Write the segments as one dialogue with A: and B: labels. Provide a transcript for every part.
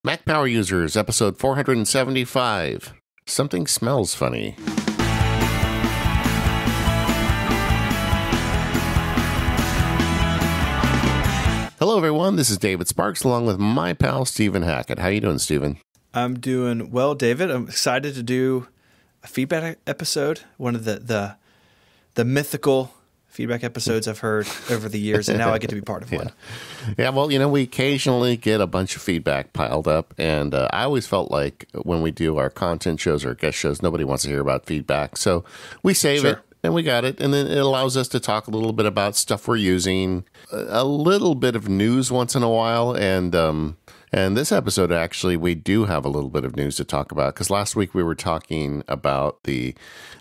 A: Mac Power Users, episode 475. Something smells funny. Hello, everyone. This is David Sparks, along with my pal, Stephen Hackett. How you doing, Stephen?
B: I'm doing well, David. I'm excited to do a feedback episode, one of the mythical feedback episodes I've heard over the years, and now I get to be part of one.
A: Yeah, well, we occasionally get a bunch of feedback piled up, and I always felt like when we do our content shows or guest shows, nobody wants to hear about feedback, so we save it, and we got it, and then it allows us to talk a little bit about stuff we're using, a little bit of news once in a while, and this episode, actually, we do have a little bit of news to talk about, because last week we were talking about the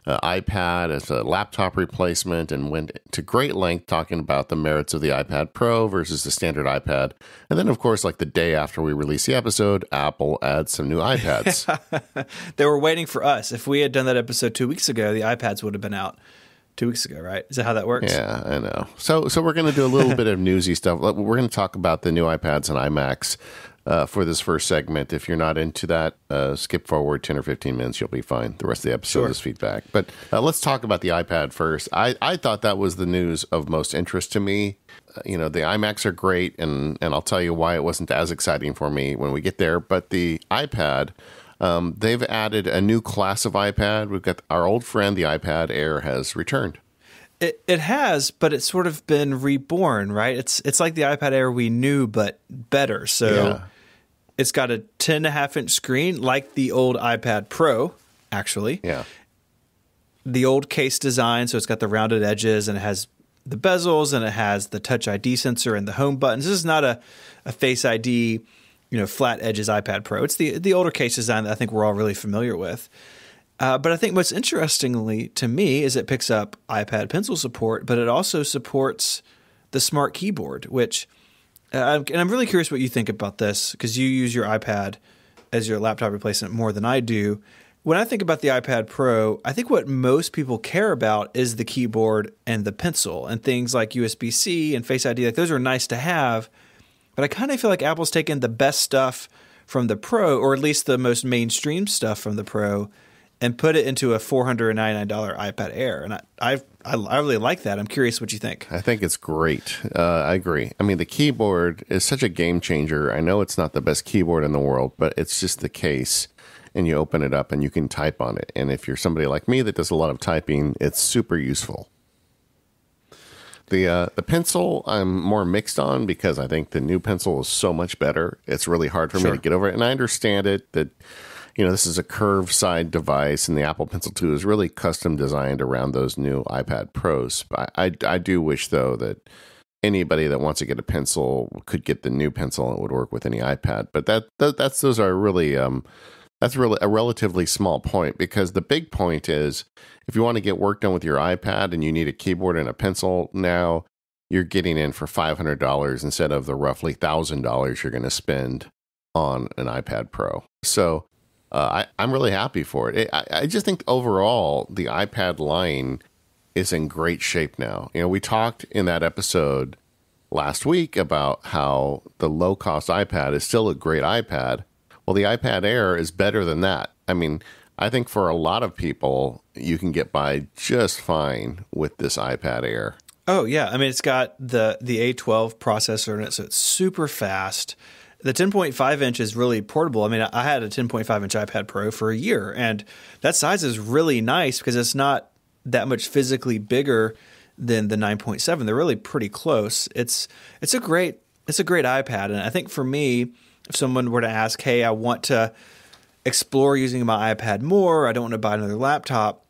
A: iPad as a laptop replacement and went to great length talking about the merits of the iPad Pro versus the standard iPad. And then, of course, like the day after we released the episode, Apple adds some new iPads.
B: They were waiting for us. If we had done that episode 2 weeks ago, the iPads would have been out 2 weeks ago, right? Is that how that works?
A: Yeah, I know. So we're going to do a little bit of newsy stuff. We're going to talk about the new iPads and iMacs for this first segment. If you're not into that, skip forward 10 or 15 minutes. You'll be fine. The rest of the episode is feedback. But let's talk about the iPad first. I thought that was the news of most interest to me. The iMacs are great, and I'll tell you why it wasn't as exciting for me when we get there. But the iPad, they've added a new class of iPad. We've got our old friend, the iPad Air, has returned.
B: It has, but it's sort of been reborn, right? It's like the iPad Air we knew, but better. So it's got a 10.5-inch screen, like the old iPad Pro, actually.
A: Yeah.
B: The old case design, so it's got the rounded edges, and it has the bezels, and it has the Touch ID sensor and the home buttons. This is not a Face ID, flat edges iPad Pro. It's the older case design that I think we're all really familiar with. But I think most interestingly to me is it picks up iPad Pencil support, but it also supports the Smart Keyboard, which, and I'm really curious what you think about this, because you use your iPad as your laptop replacement more than I do. When I think about the iPad Pro, I think what most people care about is the keyboard and the pencil, and things like USB-C and Face ID. Like, those are nice to have, but I kind of feel like Apple's taken the best stuff from the Pro, or at least the most mainstream stuff from the Pro, and put it into a $499 iPad Air. And I really like that. I'm curious what you think.
A: I think it's great. I agree. I mean, the keyboard is such a game changer. I know it's not the best keyboard in the world, but it's just the case. And you open it up and you can type on it. And if you're somebody like me that does a lot of typing, it's super useful. The pencil I'm more mixed on, because I think the new pencil is so much better. It's really hard for me to get over it. And I understand it that this is a curved side device, and the Apple Pencil 2 is really custom designed around those new iPad Pros. I do wish, though, that anybody that wants to get a pencil could get the new pencil and it would work with any iPad. But those are really that's really a relatively small point, because the big point is if you want to get work done with your iPad and you need a keyboard and a pencil, now you're getting in for $500 instead of the roughly $1,000 you're going to spend on an iPad Pro. So I'm really happy for it. I just think overall the iPad line is in great shape now. We talked in that episode last week about how the low-cost iPad is still a great iPad. Well, the iPad Air is better than that. I mean, I think for a lot of people, you can get by just fine with this iPad Air.
B: Oh, yeah. I mean, it's got the A12 processor in it, so it's super fast. The 10.5 inch is really portable. I mean, I had a 10.5 inch iPad Pro for a year, and that size is really nice because it's not that much physically bigger than the 9.7. They're really pretty close. It's a great iPad, and I think for me, if someone were to ask, hey, I want to explore using my iPad more, I don't want to buy another laptop,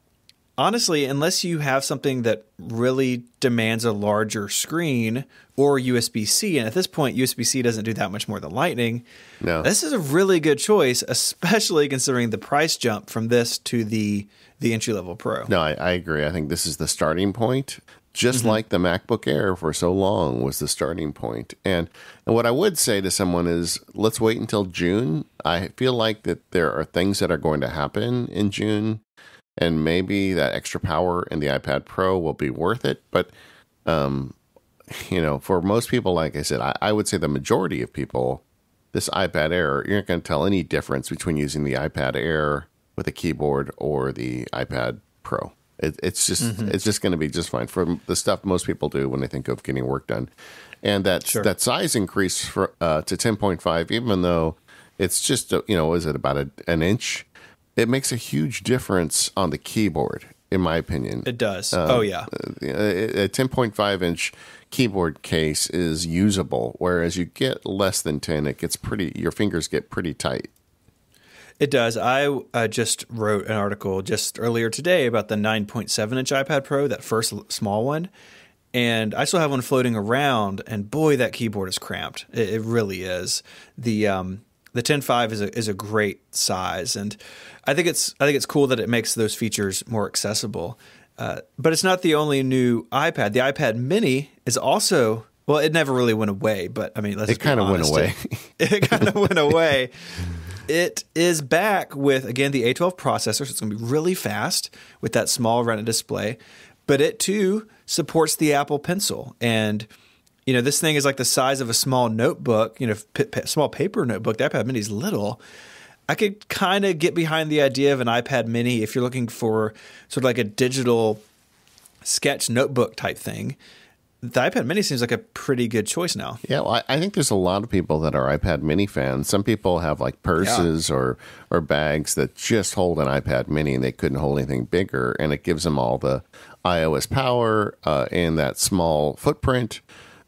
B: honestly, unless you have something that really demands a larger screen or USB-C, and at this point, USB-C doesn't do that much more than Lightning, this is a really good choice, especially considering the price jump from this to the entry-level Pro.
A: No, I agree. I think this is the starting point, just like the MacBook Air for so long was the starting point. And what I would say to someone is, let's wait until June. I feel like that there are things that are going to happen in June, and maybe that extra power in the iPad Pro will be worth it. But, for most people, like I said, I would say the majority of people this iPad Air, you're not going to tell any difference between using the iPad Air with a keyboard or the iPad Pro. It's just going to be just fine for the stuff most people do when they think of getting work done. And that size increase to 10.5, even though it's just is it about an inch? It makes a huge difference on the keyboard, in my opinion.
B: It does. A
A: 10.5 inch keyboard case is usable, whereas you get less than 10, your fingers get pretty tight.
B: It does. I just wrote an article just earlier today about the 9.7 inch iPad Pro, that first small one. And I still have one floating around, and boy, that keyboard is cramped. It really is. The 10.5 is a great size, and I think it's cool that it makes those features more accessible. But it's not the only new iPad. The iPad Mini is also, well, it never really went away, but I mean,
A: it kind of went away.
B: It kind of went away. It is back with, again, the A12 processor, so it's going to be really fast with that small Retina display. But it, too, supports the Apple Pencil. And, this thing is like the size of a small notebook, small paper notebook. The iPad Mini is little. I could kind of get behind the idea of an iPad Mini if you're looking for sort of like a digital sketch notebook type thing. The iPad Mini seems like a pretty good choice now.
A: Yeah, well, I think there's a lot of people that are iPad Mini fans. Some people have like purses or bags that just hold an iPad Mini and they couldn't hold anything bigger, and it gives them all the iOS power and that small footprint.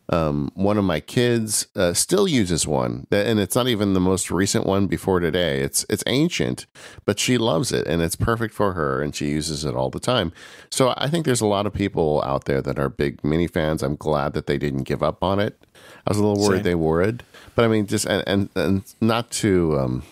A: One of my kids still uses one, and it's not even the most recent one before today. It's ancient, but she loves it, and it's perfect for her, and she uses it all the time. So I think there's a lot of people out there that are big Mini fans. I'm glad that they didn't give up on it. I was a little worried they would, but I mean, just and not to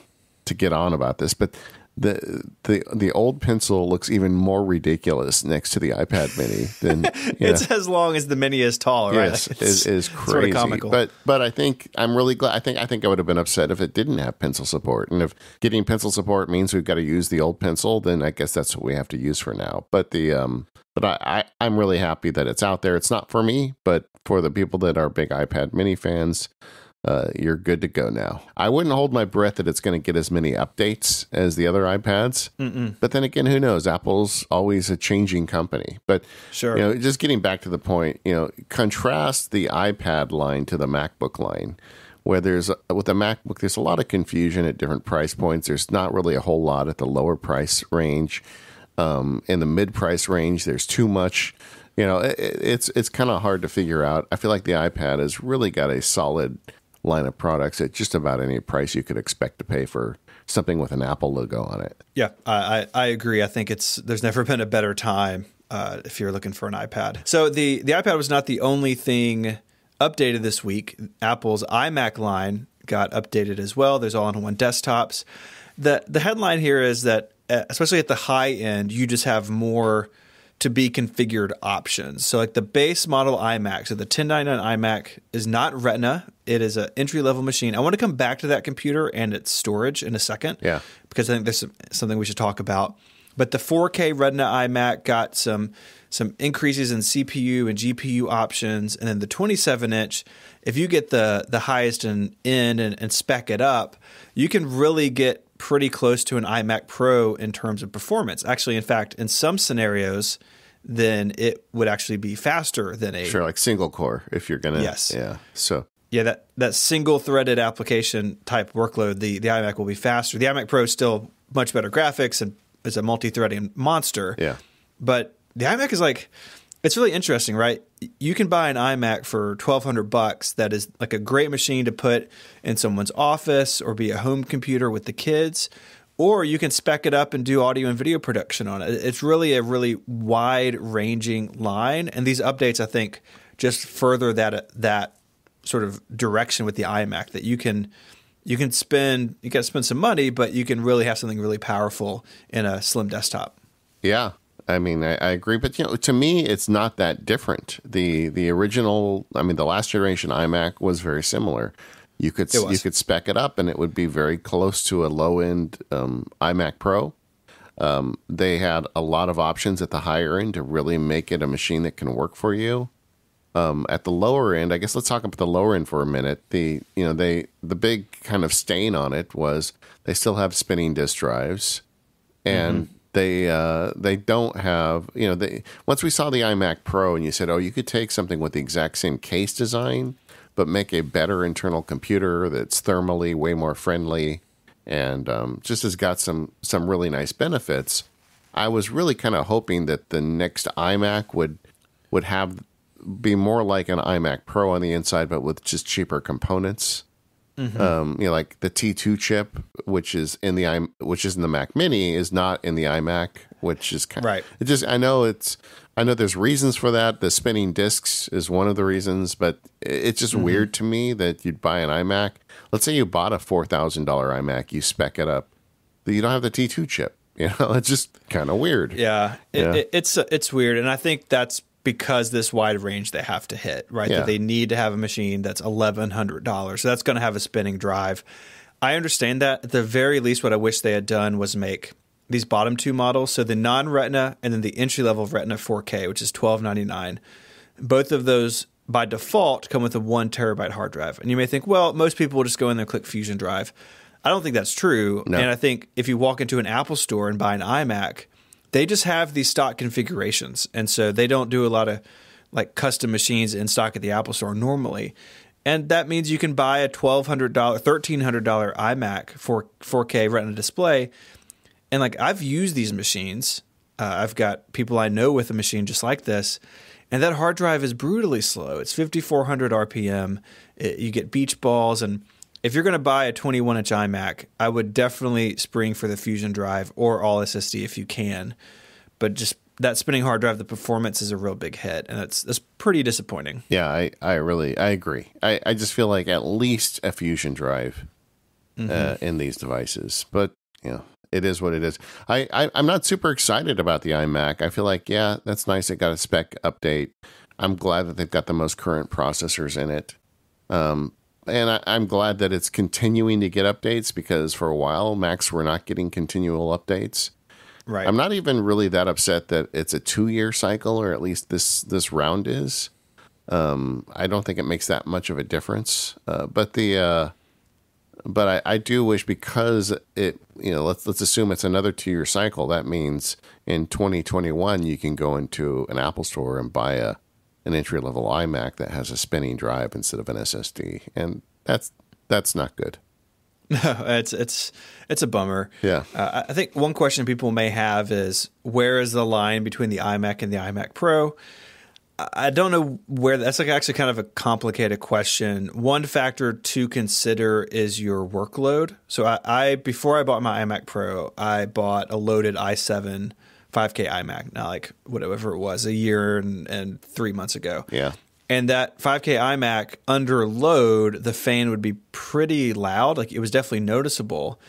A: get on about this, but the old pencil looks even more ridiculous next to the iPad Mini than
B: it's as long as the Mini is tall, right?
A: Yes, is crazy.
B: Sort of comical.
A: But I think I'm really glad. I think I would have been upset if it didn't have pencil support, and if getting pencil support means we've got to use the old pencil, then I guess that's what we have to use for now. But I'm really happy that it's out there. It's not for me, but for the people that are big iPad Mini fans, you're good to go now. I wouldn't hold my breath that it's going to get as many updates as the other iPads. But then again, who knows? Apple's always a changing company. But
B: sure,
A: just getting back to the point, contrast the iPad line to the MacBook line, where with the MacBook, there's a lot of confusion at different price points. There's not really a whole lot at the lower price range. In the mid-price range, there's too much. It's kind of hard to figure out. I feel like the iPad has really got a solid line of products at just about any price you could expect to pay for something with an Apple logo on it.
B: Yeah, I agree. I think there's never been a better time if you're looking for an iPad. So the iPad was not the only thing updated this week. Apple's iMac line got updated as well. There's all-in-one desktops. The headline here is that, especially at the high end, you just have more to be configured options. So like the base model iMac, so the 1099 iMac is not Retina. It is an entry-level machine. I want to come back to that computer and its storage in a second, because I think there's something we should talk about. But the 4K Retina iMac got some increases in CPU and GPU options, and then the 27-inch, if you get the highest end and spec it up, you can really get pretty close to an iMac Pro in terms of performance. Actually, in fact, in some scenarios, then it would actually be faster than
A: like single core if you're gonna.
B: Yes.
A: Yeah. So
B: yeah, that single threaded application type workload, the iMac will be faster. The iMac Pro is still much better graphics and is a multi-threading monster.
A: Yeah.
B: But the iMac is it's really interesting, right? You can buy an iMac for $1,200 that is like a great machine to put in someone's office or be a home computer with the kids, or you can spec it up and do audio and video production on it. It's really a really wide-ranging line, and these updates, I think, just further that sort of direction with the iMac, that you got to spend some money, but you can really have something really powerful in a slim desktop.
A: Yeah. I mean, I agree, but to me, it's not that different. The original, the last generation iMac was very similar. You could spec it up, and it would be very close to a low end iMac Pro. They had a lot of options at the higher end to really make it a machine that can work for you. At the lower end, I guess let's talk about the lower end for a minute. The big kind of stain on it was they still have spinning disk drives, and they don't have, once we saw the iMac Pro and you said, oh, you could take something with the exact same case design but make a better internal computer that's thermally way more friendly and just has got some really nice benefits. I was really kind of hoping that the next iMac would be more like an iMac Pro on the inside, but with just cheaper components. Like the T2 chip, which is in the Mac Mini, is not in the iMac, which is kind of
B: right.
A: It just I know there's reasons for that. The spinning discs is one of the reasons, but it's just weird to me that you'd buy an iMac. Let's say you bought a $4,000 iMac, you spec it up, but you don't have the T2 chip. It's just kind of weird.
B: Yeah, it's weird, and I think that's because this wide range they have to hit, right?
A: Yeah.
B: That they need to have a machine that's $1,100. So that's going to have a spinning drive. I understand that. At the very least, what I wish they had done was make these bottom two models, so the non-Retina and then the entry-level Retina 4K, which is $1,299. Both of those, by default, come with a 1 terabyte hard drive. And you may think, well, most people will just go in there and click Fusion Drive. I don't think that's true.
A: No.
B: And I think if you walk into an Apple store and buy an iMac, they just have these stock configurations. And so they don't do a lot of like custom machines in stock at the Apple store normally. And that means you can buy a $1,300 iMac for 4K Retina display. And like I've used these machines. I've got people I know with a machine just like this. And that hard drive is brutally slow. It's 5,400 RPM. You get beach balls. And if you're going to buy a 21-inch iMac, I would definitely spring for the Fusion Drive or all SSD if you can. But just that spinning hard drive, the performance is a real big hit, and that's pretty disappointing.
A: Yeah, I agree. I just feel like at least a Fusion Drive in these devices. But, it is what it is. I'm not super excited about the iMac. I feel like, yeah, that's nice. It got a spec update. I'm glad that they've got the most current processors in it. And I'm glad that it's continuing to get updates because for a while, Macs were not getting continual updates.
B: Right.
A: I'm not even really that upset that it's a 2-year cycle, or at least this round is. I don't think it makes that much of a difference. But I do wish, because it, let's assume it's another 2-year cycle. That means in 2021 you can go into an Apple store and buy an entry-level iMac that has a spinning drive instead of an SSD, and that's not good.
B: No, it's a bummer.
A: Yeah.
B: I think one question people may have is, where is the line between the iMac and the iMac Pro? I don't know where. That's like actually kind of a complicated question. One factor to consider is your workload. So I before I bought my iMac Pro, I bought a loaded i7 5K iMac, now like whatever it was, a year and 3 months ago.
A: Yeah.
B: And that 5K iMac under load, the fan would be pretty loud. Like it was definitely noticeable.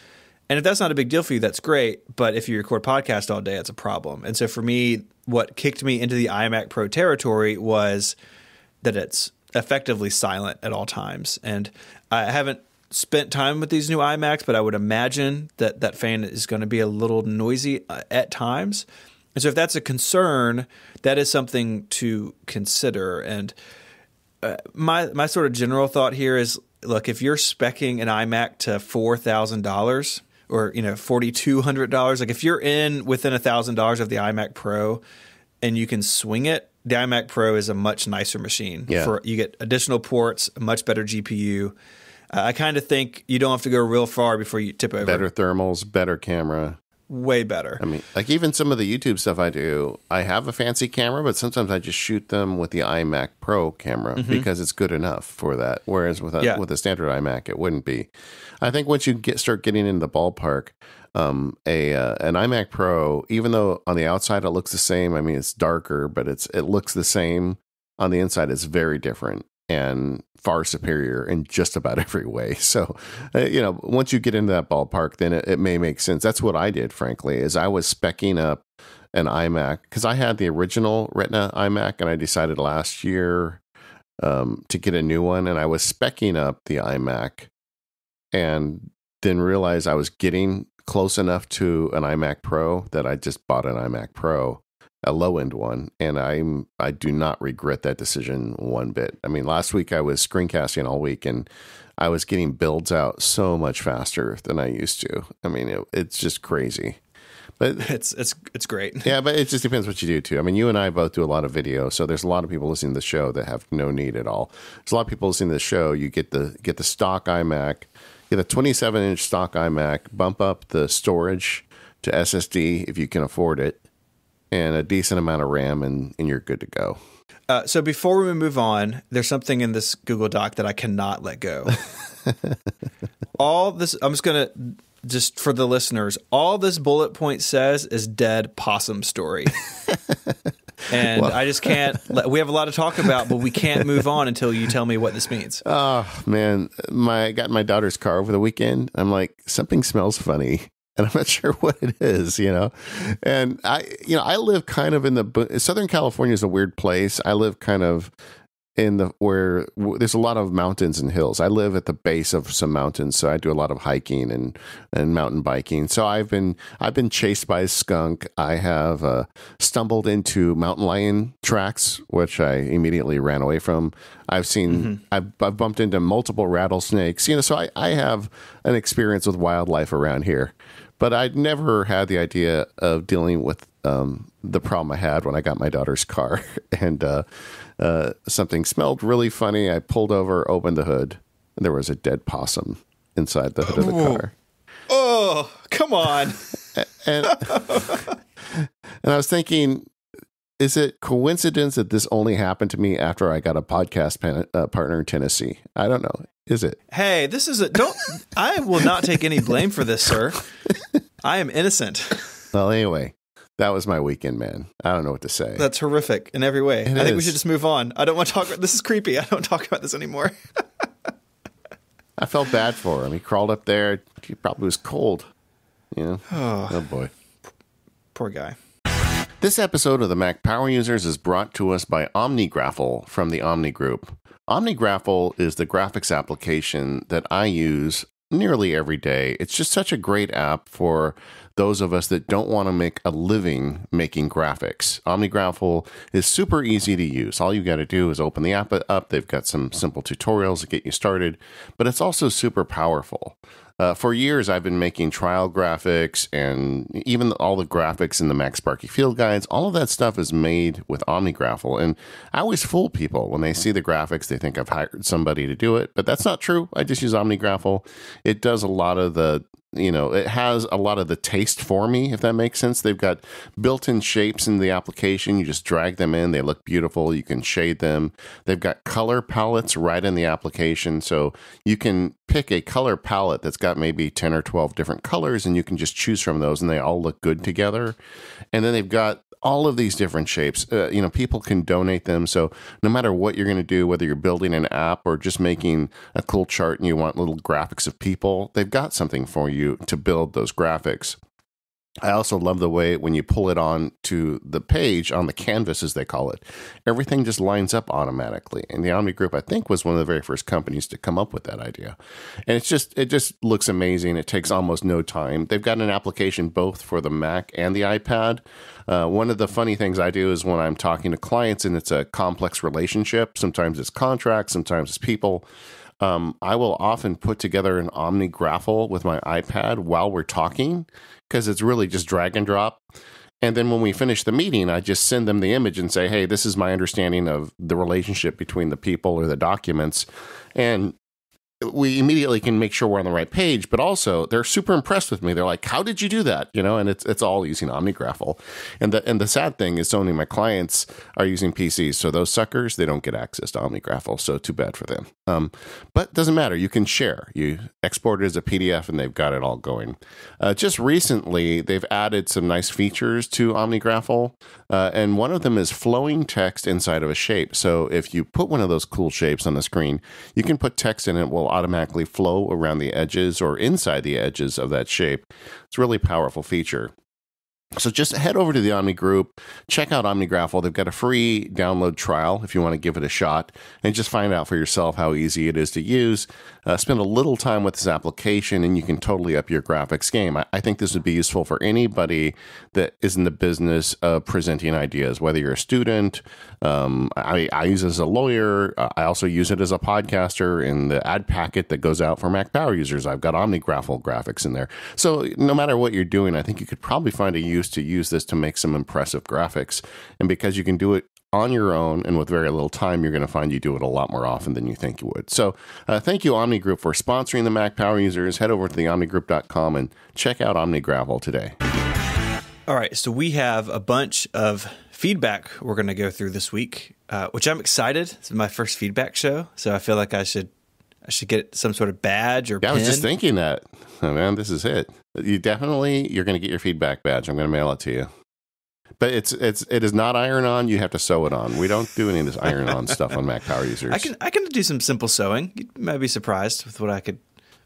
B: And if that's not a big deal for you, that's great. But if you record podcast all day, it's a problem. And so for me, what kicked me into the iMac Pro territory was that it's effectively silent at all times. And I haven't spent time with these new iMacs, but I would imagine that fan is going to be a little noisy at times. And so if that's a concern, that is something to consider. And my sort of general thought here is, look, if you're speccing an iMac to $4,000 or $4,200, like if you're within $1,000 of the iMac Pro and you can swing it, the iMac Pro is a much nicer machine.
A: Yeah.
B: You get additional ports, a much better GPU. I kind of think you don't have to go real far before you tip over.
A: Better thermals, better camera.
B: Way better.
A: I mean, like even some of the YouTube stuff I do, I have a fancy camera, but sometimes I just shoot them with the iMac Pro camera because it's good enough for that. Whereas with a standard iMac, it wouldn't be. I think once you start getting into the ballpark, an iMac Pro, even though on the outside it looks the same, I mean it's darker, but it looks the same. On the inside, it's very different and far superior in just about every way. So, once you get into that ballpark, then it may make sense. That's what I did, frankly, is I was speccing up an iMac because I had the original Retina iMac and I decided last year to get a new one. And I was speccing up the iMac and then realized I was getting close enough to an iMac Pro that I just bought an iMac Pro a low end one, and I do not regret that decision one bit. I mean, last week I was screencasting all week, and I was getting builds out so much faster than I used to. I mean, it's just crazy. But
B: it's great.
A: Yeah, but it just depends what you do too. I mean, you and I both do a lot of video, so there's a lot of people listening to the show that have no need at all. There's a lot of people listening to the show. You get the stock iMac, get a 27-inch stock iMac, bump up the storage to SSD if you can afford it, and a decent amount of RAM, and you're good to go.
B: So before we move on, there's something in this Google Doc that I cannot let go. All this, I'm just going to, just for the listeners, all this bullet point says is dead possum story. And I just can't, we have a lot to talk about, but we can't move on until you tell me what this means.
A: Oh, man. I got in my daughter's car over the weekend. I'm like, something smells funny. And I'm not sure what it is, And I live kind of in Southern California is a weird place. I live kind of where there's a lot of mountains and hills. I live at the base of some mountains, so I do a lot of hiking and mountain biking. So I've been chased by a skunk. I have stumbled into mountain lion tracks, which I immediately ran away from. I've seen I've bumped into multiple rattlesnakes. So I have an experience with wildlife around here. But I'd never had the idea of dealing with the problem I had when I got my daughter's car. And something smelled really funny. I pulled over, opened the hood, and there was a dead possum inside the hood of the car.
B: Oh, come on.
A: And I was thinking, is it coincidence that this only happened to me after I got a podcast partner in Tennessee? I don't know. Is it?
B: Hey, I will not take any blame for this, sir. I am innocent.
A: Well, anyway, that was my weekend, man. I don't know what to say.
B: That's horrific in every way. I think we should just move on. I don't want to talk about this. Is creepy. I don't talk about this anymore.
A: I felt bad for him. He crawled up there. He probably was cold. Oh boy.
B: Poor guy.
A: This episode of the Mac Power Users is brought to us by OmniGraffle from the Omni Group. OmniGraffle is the graphics application that I use nearly every day. It's just such a great app for those of us that don't want to make a living making graphics. OmniGraffle is super easy to use. All you got to do is open the app up. They've got some simple tutorials to get you started, but it's also super powerful. For years, I've been making trial graphics, and even all the graphics in the MacSparky Field Guides, all of that stuff is made with OmniGraffle. And I always fool people when they see the graphics, they think I've hired somebody to do it, but that's not true. I just use OmniGraffle. It does a lot of it has a lot of the taste for me, if that makes sense. They've got built-in shapes in the application. You just drag them in. They look beautiful. You can shade them. They've got color palettes right in the application. So you can pick a color palette that's got maybe 10 or 12 different colors, and you can just choose from those, and they all look good together. And then they've got all of these different shapes. People can donate them. So no matter what you're going to do, whether you're building an app or just making a cool chart and you want little graphics of people, they've got something for you to build those graphics. I also love the way when you pull it on to the page, on the canvas as they call it, everything just lines up automatically. And the Omni Group, I think, was one of the very first companies to come up with that idea. And it just looks amazing. It takes almost no time. They've got an application both for the Mac and the iPad. One of the funny things I do is when I'm talking to clients and it's a complex relationship, sometimes it's contracts, sometimes it's people, I will often put together an OmniGraffle with my iPad while we're talking, because it's really just drag and drop. And then when we finish the meeting, I just send them the image and say, hey, this is my understanding of the relationship between the people or the documents. And we immediately can make sure we're on the right page, but also they're super impressed with me. They're like, how did you do that? And it's all using OmniGraffle. And the sad thing is so many of my clients are using PCs. So those suckers, they don't get access to OmniGraffle. So too bad for them. But it doesn't matter. You can share. You export it as a PDF and they've got it all going. Just recently, they've added some nice features to OmniGraffle. And one of them is flowing text inside of a shape. So if you put one of those cool shapes on the screen, you can put text in it. Will automatically flow around the edges or inside the edges of that shape. It's a really powerful feature. So just head over to the Omni group, check out OmniGraffle. They've got a free download trial if you want to give it a shot, and just find out for yourself how easy it is to use. Spend a little time with this application, and you can totally up your graphics game. I think this would be useful for anybody that is in the business of presenting ideas, whether you're a student. I use it as a lawyer. I also use it as a podcaster in the ad packet that goes out for Mac Power users. I've got OmniGraffle graphics in there. So no matter what you're doing, I think you could probably find a use to use this to make some impressive graphics. And because you can do it on your own and with very little time, you're going to find you do it a lot more often than you think you would. So thank you, Omni Group, for sponsoring the Mac Power users. Head over to theomnigroup.com and check out OmniGraffle today.
B: All right, so we have a bunch of feedback we're going to go through this week, which I'm excited. This is my first feedback show, so I feel like I should get some sort of badge or pin.
A: I was just thinking that. Oh, man, this is it. You're going to get your feedback badge. I'm going to mail it to you. But it is not iron-on. You have to sew it on. We don't do any of this iron-on stuff on Mac Power users.
B: I can do some simple sewing. You might be surprised with what I could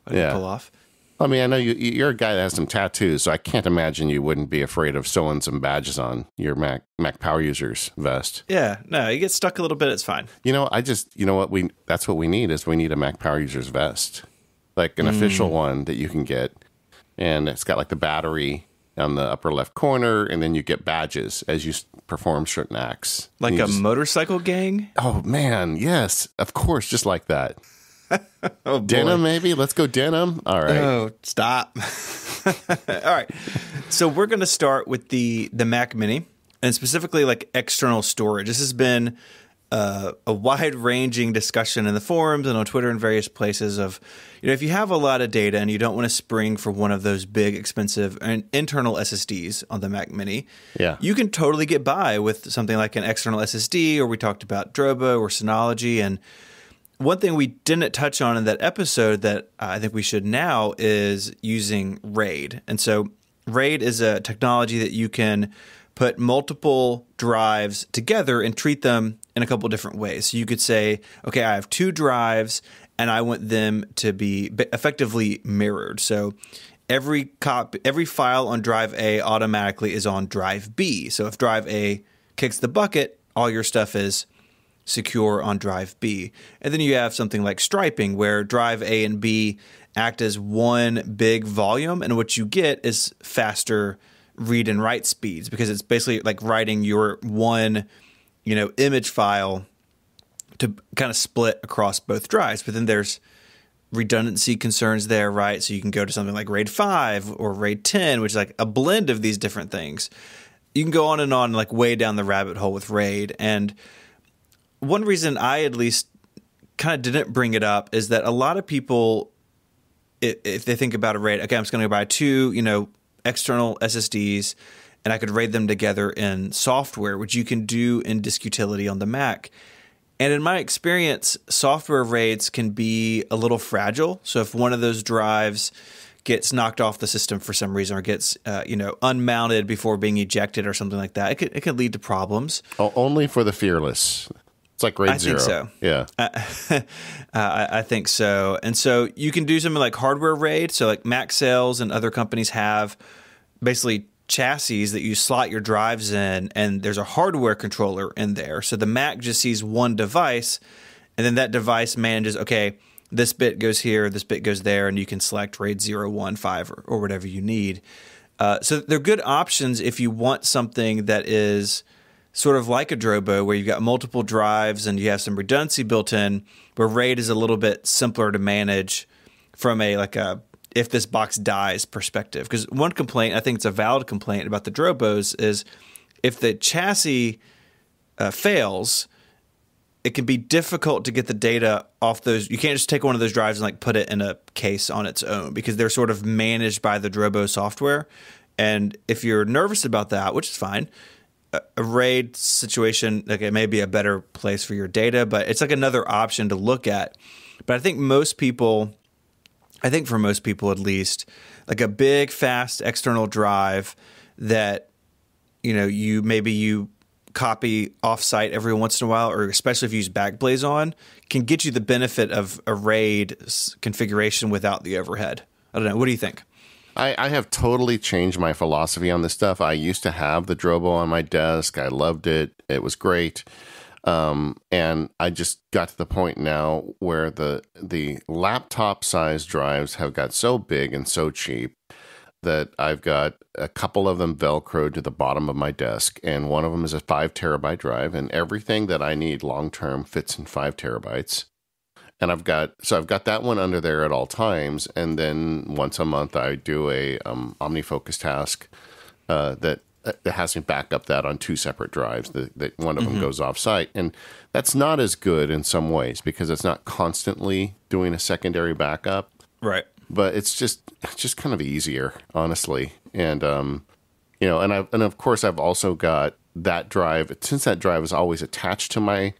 B: pull off.
A: I mean, I know you're a guy that has some tattoos, so I can't imagine you wouldn't be afraid of sewing some badges on your Mac Power users vest.
B: Yeah, no, you get stuck a little bit, it's fine.
A: That's what we need is we need a Mac Power users vest, like an official one that you can get, and it's got like the battery on the upper left corner, and then you get badges as you perform certain acts.
B: Like a motorcycle gang?
A: Oh man, yes, of course, just like that.
B: Oh, boy.
A: Denim, maybe? Let's go denim. All right.
B: Oh, stop. All right. So we're going to start with the Mac Mini, and specifically like external storage. This has been a wide-ranging discussion in the forums and on Twitter and various places of, if you have a lot of data and you don't want to spring for one of those big, expensive internal SSDs on the Mac Mini, you can totally get by with something like an external SSD, or we talked about Drobo or Synology. And one thing we didn't touch on in that episode that I think we should now is using RAID. And so RAID is a technology that you can put multiple drives together and treat them in a couple different ways. So you could say, okay, I have 2 drives and I want them to be effectively mirrored. So every file on drive A automatically is on drive B. So if drive A kicks the bucket, all your stuff is secure on drive B. And then you have something like striping, where drive A and B act as one big volume, and what you get is faster read and write speeds, because it's basically like writing your one, image file to kind of split across both drives. But then there's redundancy concerns there, right? So you can go to something like RAID 5 or RAID 10, which is like a blend of these different things. You can go on and on, like way down the rabbit hole with RAID. And one reason I at least kind of didn't bring it up is that a lot of people, if they think about a RAID, okay, I'm just going to buy 2, external SSDs, and I could RAID them together in software, which you can do in Disk Utility on the Mac. And in my experience, software RAIDs can be a little fragile. So if one of those drives gets knocked off the system for some reason, or gets unmounted before being ejected or something like that, it could lead to problems.
A: Oh, only for the fearless. It's like RAID 0.
B: I think so.
A: Yeah.
B: I think so. And so you can do something like hardware RAID. So like Mac Sales and other companies have basically chassis that you slot your drives in, and there's a hardware controller in there. So the Mac just sees one device, and then that device manages, okay, this bit goes here, this bit goes there, and you can select RAID 0, 1, 5, or whatever you need. So they're good options if you want something that is sort of like a Drobo, where you've got multiple drives and you have some redundancy built in, where RAID is a little bit simpler to manage from a if this box dies perspective. Because one complaint, I think it's a valid complaint about the Drobos, is if the chassis fails, it can be difficult to get the data off those. You can't just take one of those drives and like put it in a case on its own, because they're sort of managed by the Drobo software. And if you're nervous about that, which is fine, a RAID situation, like, it may be a better place for your data, but it's like another option to look at. But I think for most people at least, like a big, fast external drive that, you copy offsite every once in a while, or especially if you use Backblaze on, can get you the benefit of a RAID configuration without the overhead. I don't know. What do you think?
A: I have totally changed my philosophy on this stuff. I used to have the Drobo on my desk. I loved it. It was great. And I just got to the point now where the laptop size drives have got so big and so cheap that I've got a couple of them Velcroed to the bottom of my desk, and one of them is a 5 terabyte drive, and everything that I need long term fits in 5 terabytes. And I've got that one under there at all times, and then once a month I do a OmniFocus task that has me back up that on 2 separate drives. That one of them goes off site, and that's not as good in some ways because it's not constantly doing a secondary backup.
B: Right.
A: But it's just kind of easier, honestly. And and of course I've also got that drive. Since that drive is always attached to my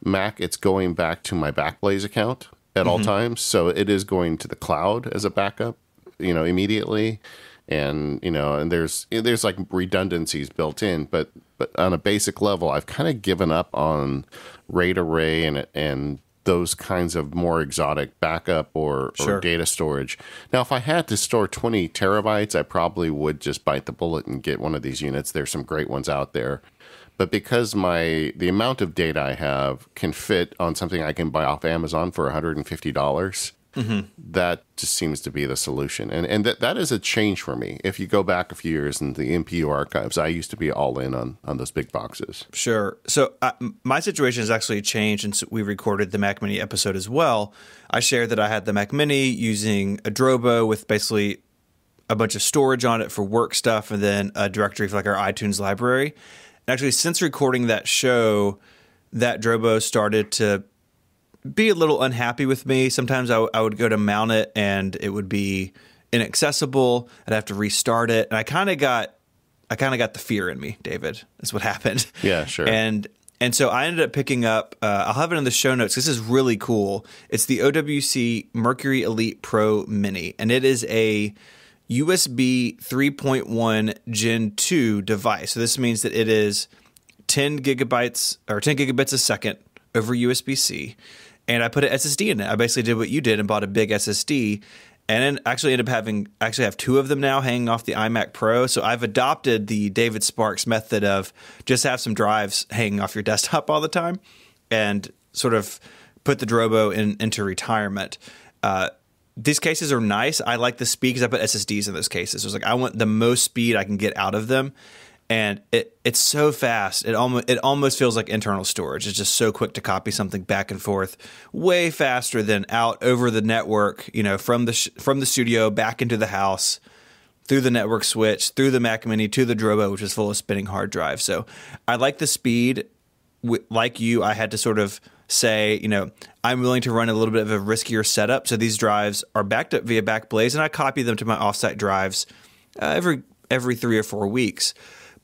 A: Mac, it's going back to my Backblaze account at all times. So it is going to the cloud as a backup, immediately. And and there's like redundancies built in, but on a basic level, I've kind of given up on RAID array and those kinds of more exotic backup or data storage. Now, if I had to store 20 terabytes, I probably would just bite the bullet and get one of these units. There's some great ones out there. But because the amount of data I have can fit on something I can buy off Amazon for $150, that just seems to be the solution. And that is a change for me. If you go back a few years in the MPU archives, I used to be all in on those big boxes.
B: Sure. So my situation has actually changed since we recorded the Mac Mini episode as well. I shared that I had the Mac Mini using a Drobo with basically a bunch of storage on it for work stuff and then a directory for like our iTunes library. And actually, since recording that show, that Drobo started to be a little unhappy with me. Sometimes I would go to mount it and it would be inaccessible. I'd have to restart it. And I kind of got the fear in me, David. That's what happened.
A: Yeah, sure.
B: And so I ended up picking up, I'll have it in the show notes. This is really cool. It's the OWC Mercury Elite Pro Mini. And it is a USB 3.1 Gen 2 device. So this means that it is 10 gigabytes or 10 gigabits a second over USB-C. And I put an SSD in it. I basically did what you did and bought a big SSD, and then actually ended up have 2 of them now hanging off the iMac Pro. So I've adopted the David Sparks method of just have some drives hanging off your desktop all the time, and sort of put the Drobo into retirement. These cases are nice. I like the speed because I put SSDs in those cases. So it's like I want the most speed I can get out of them. And it's so fast. It almost feels like internal storage. It's just so quick to copy something back and forth, way faster than out over the network. From the studio back into the house, through the network switch, through the Mac Mini to the Drobo, which is full of spinning hard drives. So I like the speed. Like you, I had to sort of say, I'm willing to run a little bit of a riskier setup. So these drives are backed up via Backblaze, and I copy them to my offsite drives every 3 or 4 weeks.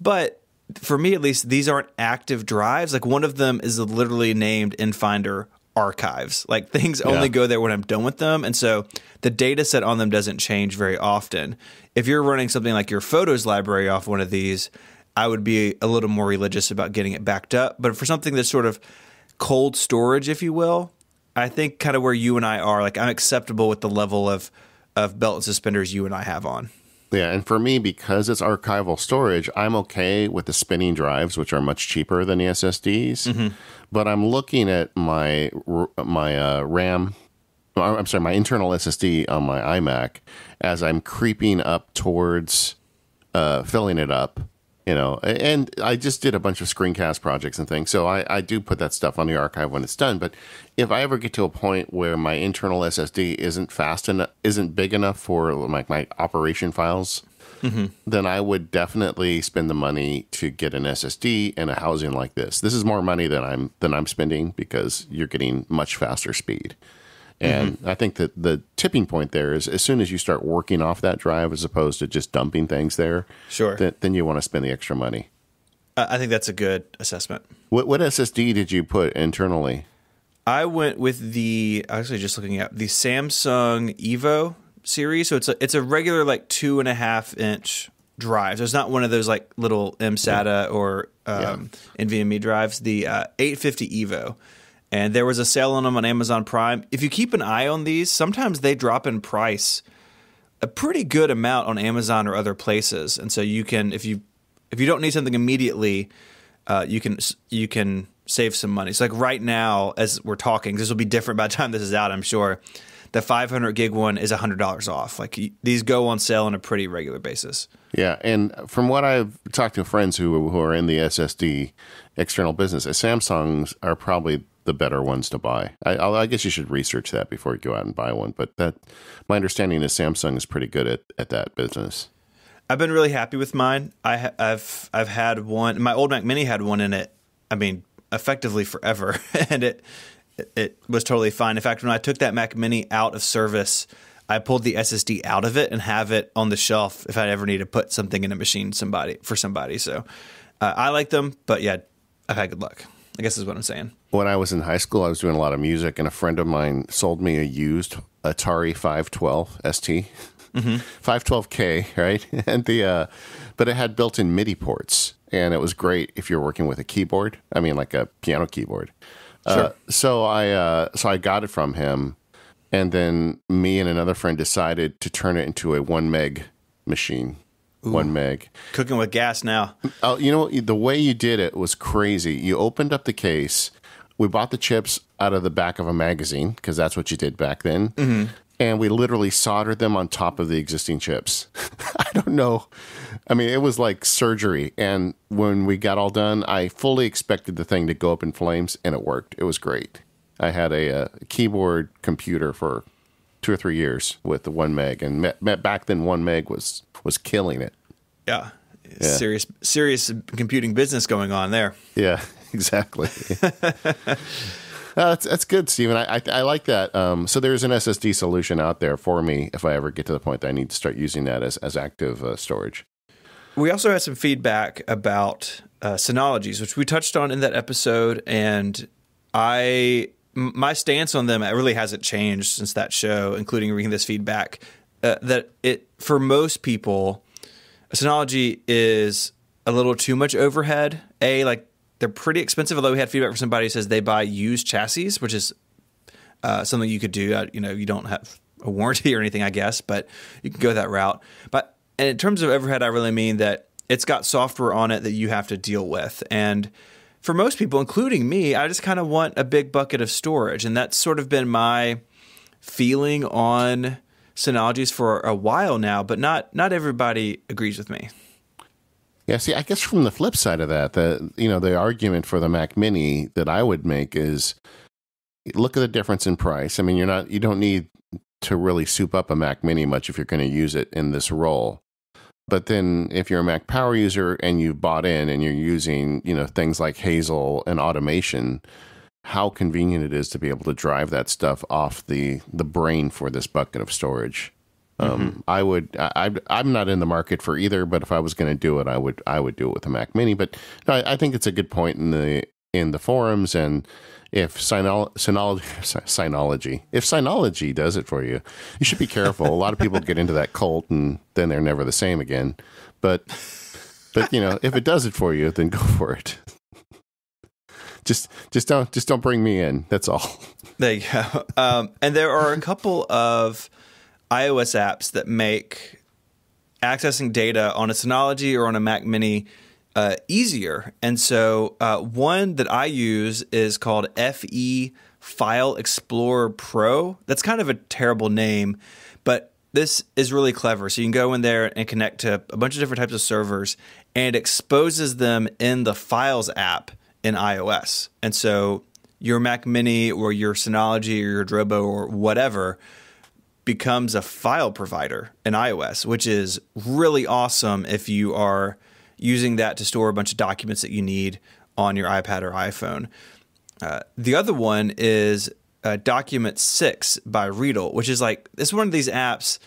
B: But for me, at least, these aren't active drives. Like one of them is literally named InFinder Archives. Like things only go there when I'm done with them. And so the data set on them doesn't change very often. If you're running something like your photos library off one of these, I would be a little more religious about getting it backed up. But for something that's sort of cold storage, if you will, I think kind of where you and I are, like I'm acceptable with the level of belt and suspenders you and I have on.
A: Yeah, and for me, because it's archival storage, I'm okay with the spinning drives, which are much cheaper than the SSDs. But I'm looking at my RAM, I'm sorry, my internal SSD on my iMac as I'm creeping up towards filling it up. And I just did a bunch of screencast projects and things. So I do put that stuff on the archive when it's done. But if I ever get to a point where my internal SSD isn't big enough for my operation files, then I would definitely spend the money to get an SSD and a housing like this. This is more money than I'm spending because you're getting much faster speed. And I think that the tipping point there is as soon as you start working off that drive as opposed to just dumping things there, then you want to spend the extra money.
B: I think that's a good assessment.
A: What SSD did you put internally?
B: I went with actually just looking at the Samsung Evo series. So it's a regular like 2.5-inch drive. So it's not one of those like little mSATA or NVMe drives. The 850 Evo. And there was a sale on them on Amazon Prime. If you keep an eye on these, sometimes they drop in price a pretty good amount on Amazon or other places. And so you can, if you don't need something immediately, you can save some money. So like right now, as we're talking, this will be different by the time this is out, I'm sure. The 500 gig one is $100 off. Like these go on sale on a pretty regular basis.
A: Yeah, and from what I've talked to friends who are in the SSD external business, Samsungs are probably the better ones to buy. I guess you should research that before you go out and buy one. But my understanding is Samsung is pretty good at that business.
B: I've been really happy with mine. I've had one. My old Mac Mini had one in it. I mean, effectively forever, and it was totally fine. In fact, when I took that Mac Mini out of service, I pulled the SSD out of it and have it on the shelf if I ever need to put something in a machine for somebody. So I like them, but yeah, I've had good luck, I guess is what I'm saying.
A: When I was in high school, I was doing a lot of music, and a friend of mine sold me a used Atari 512 ST. 512K, right? And but it had built-in MIDI ports, and it was great if you're working with a keyboard. I mean, like a piano keyboard.
B: Sure.
A: So I got it from him, and then me and another friend decided to turn it into a 1 meg machine. Ooh. 1 meg.
B: Cooking with gas now.
A: Oh, you know, the way you did it was crazy. You opened up the case. We bought the chips out of the back of a magazine, because that's what you did back then. Mm-hmm. And we literally soldered them on top of the existing chips. I don't know. I mean, it was like surgery. And when we got all done, I fully expected the thing to go up in flames, and it worked. It was great. I had a keyboard computer for 2 or 3 years with the 1 meg. And back then, 1 meg was killing it.
B: Yeah. Serious computing business going on there.
A: Yeah, exactly. That's good, Stephen. I like that. So there's an SSD solution out there for me if I ever get to the point that I need to start using that as active storage.
B: We also had some feedback about Synologies, which we touched on in that episode, and my stance on them really hasn't changed since that show, including reading this feedback. That for most people, a Synology is a little too much overhead. They're pretty expensive, although we had feedback from somebody who says they buy used chassis, which is something you could do. You don't have a warranty or anything, I guess, but you can go that route. But in terms of overhead, I really mean that it's got software on it that you have to deal with. And for most people, including me, I just kind of want a big bucket of storage. And that's sort of been my feeling on Synologies for a while now, but not everybody agrees with me.
A: Yeah, see, I guess from the flip side of that, the argument for the Mac Mini that I would make is look at the difference in price. I mean, you don't need to really soup up a Mac Mini much if you're going to use it in this role. But then if you're a Mac Power user and you've bought in and you're using, things like Hazel and automation, how convenient it is to be able to drive that stuff off the brain for this bucket of storage. I'm not in the market for either, but if I was going to do it, I would do it with a Mac Mini. But no, I think it's a good point in the forums, and if Synology does it for you, you should be careful. A lot of people get into that cult, and then they're never the same again. But if it does it for you, then go for it. Just don't bring me in. That's all.
B: There you go. And there are a couple of iOS apps that make accessing data on a Synology or on a Mac Mini easier. And so one that I use is called FE File Explorer Pro. That's kind of a terrible name, but this is really clever. So you can go in there and connect to a bunch of different types of servers, and it exposes them in the Files app in iOS. And so your Mac Mini or your Synology or your Drobo or whatever becomes a file provider in iOS, which is really awesome if you are using that to store a bunch of documents that you need on your iPad or iPhone. The other one is Document 6 by Readle, which is it's one of these apps.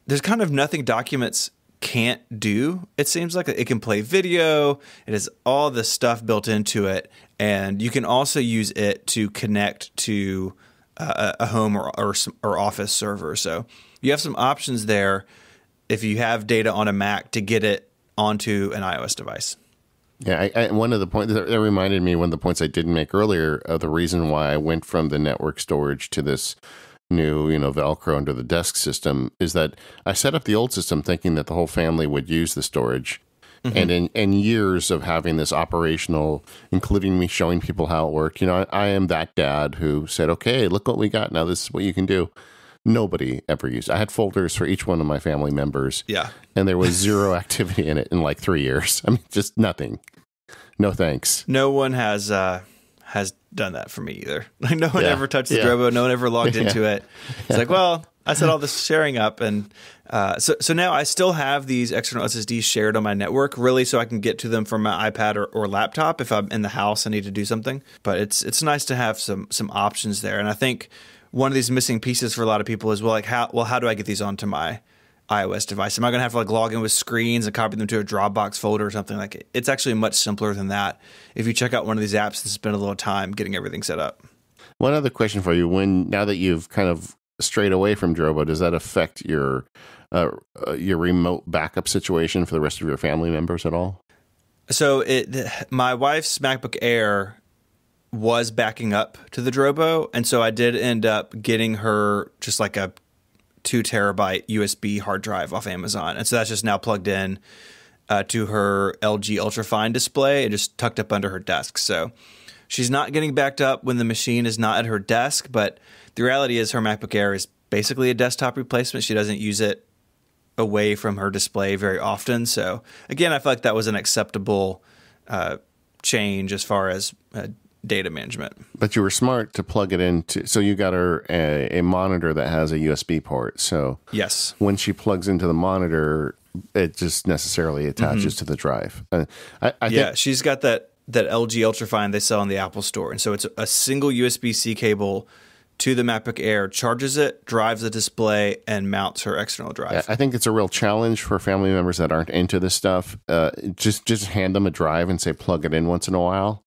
B: There's kind of nothing Documents can't do. It seems like it can play video. It has all this stuff built into it, and you can also use it to connect to a home or office server. So you have some options there if you have data on a Mac to get it onto an iOS device.
A: Yeah, one of the points that reminded me, one of the points I didn't make earlier, of the reason why I went from the network storage to this new, Velcro under the desk system is that I set up the old system thinking that the whole family would use the storage. And in years of having this operational, including me showing people how it worked, I am that dad who said, okay, look what we got. Now this is what you can do. Nobody ever used it. I had folders for each one of my family members.
B: Yeah.
A: And there was zero activity in it in like 3 years. I mean, just nothing. No thanks.
B: No one has done that for me either. Like no one ever touched the Drobo. No one ever logged into it. It's like, well, I set all this sharing up, and so now I still have these external SSDs shared on my network, really, so I can get to them from my iPad or laptop if I'm in the house and need to do something. But it's nice to have some options there, and I think one of these missing pieces for a lot of people is how do I get these onto my iOS device? Am I going to have to log in with screens and copy them to a Dropbox folder or something? It's actually much simpler than that. If you check out one of these apps and spend a little time getting everything set up.
A: One other question for you: now that you've kind of strayed away from Drobo, does that affect your remote backup situation for the rest of your family members at all?
B: So my wife's MacBook Air was backing up to the Drobo, and so I did end up getting her just like a 2 terabyte USB hard drive off Amazon, and so that's just now plugged in to her LG Ultrafine display and just tucked up under her desk. So she's not getting backed up when the machine is not at her desk, but the reality is her MacBook Air is basically a desktop replacement. She doesn't use it away from her display very often. So again, I feel like that was an acceptable change as far as data management.
A: But you were smart to plug it into, so you got her a monitor that has a USB port. So
B: yes,
A: when she plugs into the monitor, it just necessarily attaches to the drive. I think
B: she's got that LG Ultrafine they sell in the Apple Store. And so it's a single USB-C cable to the MacBook Air, charges it, drives the display, and mounts her external drive.
A: I think it's a real challenge for family members that aren't into this stuff. Just hand them a drive and say plug it in once in a while.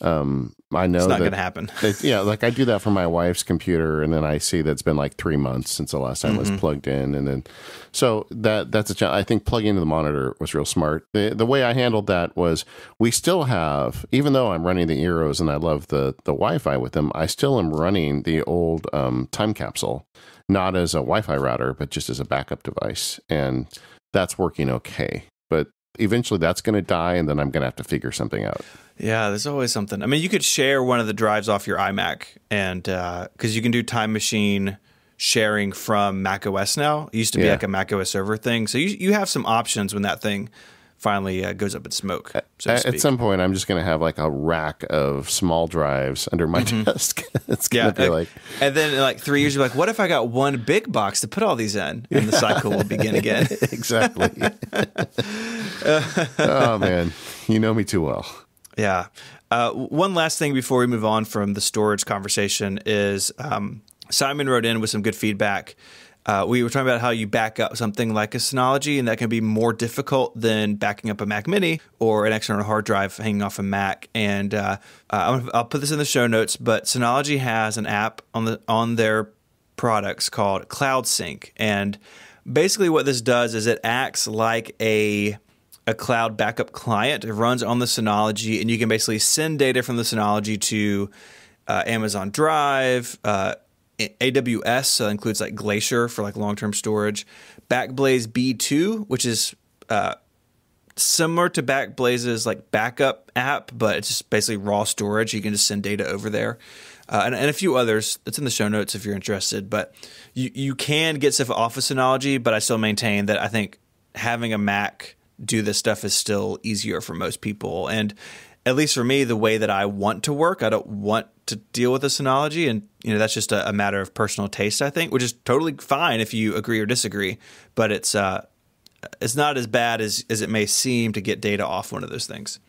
A: I know
B: it's not going to happen.
A: Like I do that for my wife's computer, and then I see that it's been like 3 months since the last time it was plugged in, and then so that's a challenge. I think plugging into the monitor was real smart. The way I handled that was we still have, even though I'm running the Eros and I love the Wi-Fi with them, I still am running the old time capsule, not as a Wi-Fi router, but just as a backup device, and that's working okay. But eventually that's going to die, and then I'm going to have to figure something out.
B: Yeah, there's always something. I mean, you could share one of the drives off your iMac, and because you can do Time Machine sharing from macOS now. It used to be like a macOS server thing. So you have some options when that thing finally goes up in smoke, so to speak.
A: At some point, I'm just going to have like a rack of small drives under my desk. It's going to be like...
B: And then in like 3 years, you're like, what if I got one big box to put all these in? And the cycle will begin again.
A: Exactly. Oh, man. You know me too well.
B: Yeah. One last thing before we move on from the storage conversation is Simon wrote in with some good feedback. We were talking about how you back up something like a Synology, and that can be more difficult than backing up a Mac Mini or an external hard drive hanging off a Mac. And I'll put this in the show notes, but Synology has an app on their products called Cloud Sync. And basically what this does is it acts like a cloud backup client. It runs on the Synology, and you can basically send data from the Synology to Amazon Drive, AWS, so that includes like Glacier for like long-term storage, Backblaze B2, which is similar to Backblaze's like backup app, but it's just basically raw storage. You can just send data over there. And a few others. It's in the show notes if you're interested. But you can get stuff off of Synology, but I still maintain that I think having a Mac do this stuff is still easier for most people. And at least for me, the way that I want to work, I don't want to deal with a Synology. And that's just a matter of personal taste, I think, which is totally fine if you agree or disagree. But it's not as bad as it may seem to get data off one of those things.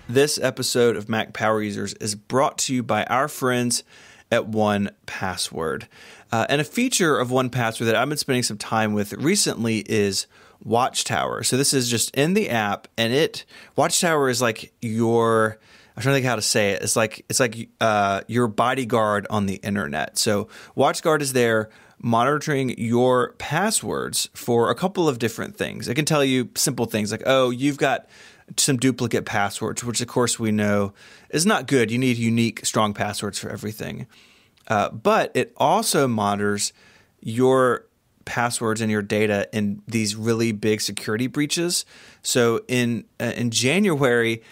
B: This episode of Mac Power Users is brought to you by our friends at 1Password. And a feature of 1Password that I've been spending some time with recently is Watchtower. So this is just in the app, and Watchtower is like I'm trying to think how to say it. It's like your bodyguard on the internet. So WatchGuard is there monitoring your passwords for a couple of different things. It can tell you simple things like, oh, you've got some duplicate passwords, which of course we know is not good. You need unique, strong passwords for everything. But it also monitors your passwords and your data in these really big security breaches. So in January,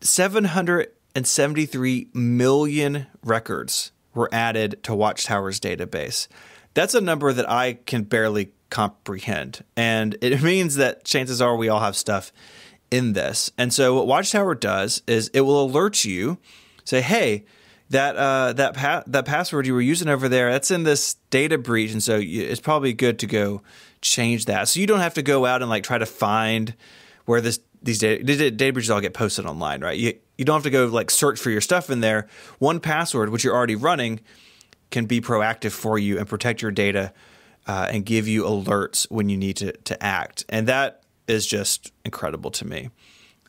B: 773 million records were added to Watchtower's database. That's a number that I can barely comprehend. And it means that chances are we all have stuff in this. And so what Watchtower does is it will alert you, say, hey, that password you were using over there, that's in this data breach, and so it's probably good to go change that. So you don't have to go out and like try to find where these data breaches all get posted online, right? You don't have to go like search for your stuff in there. 1Password, which you're already running, can be proactive for you and protect your data and give you alerts when you need to act. And that is just incredible to me.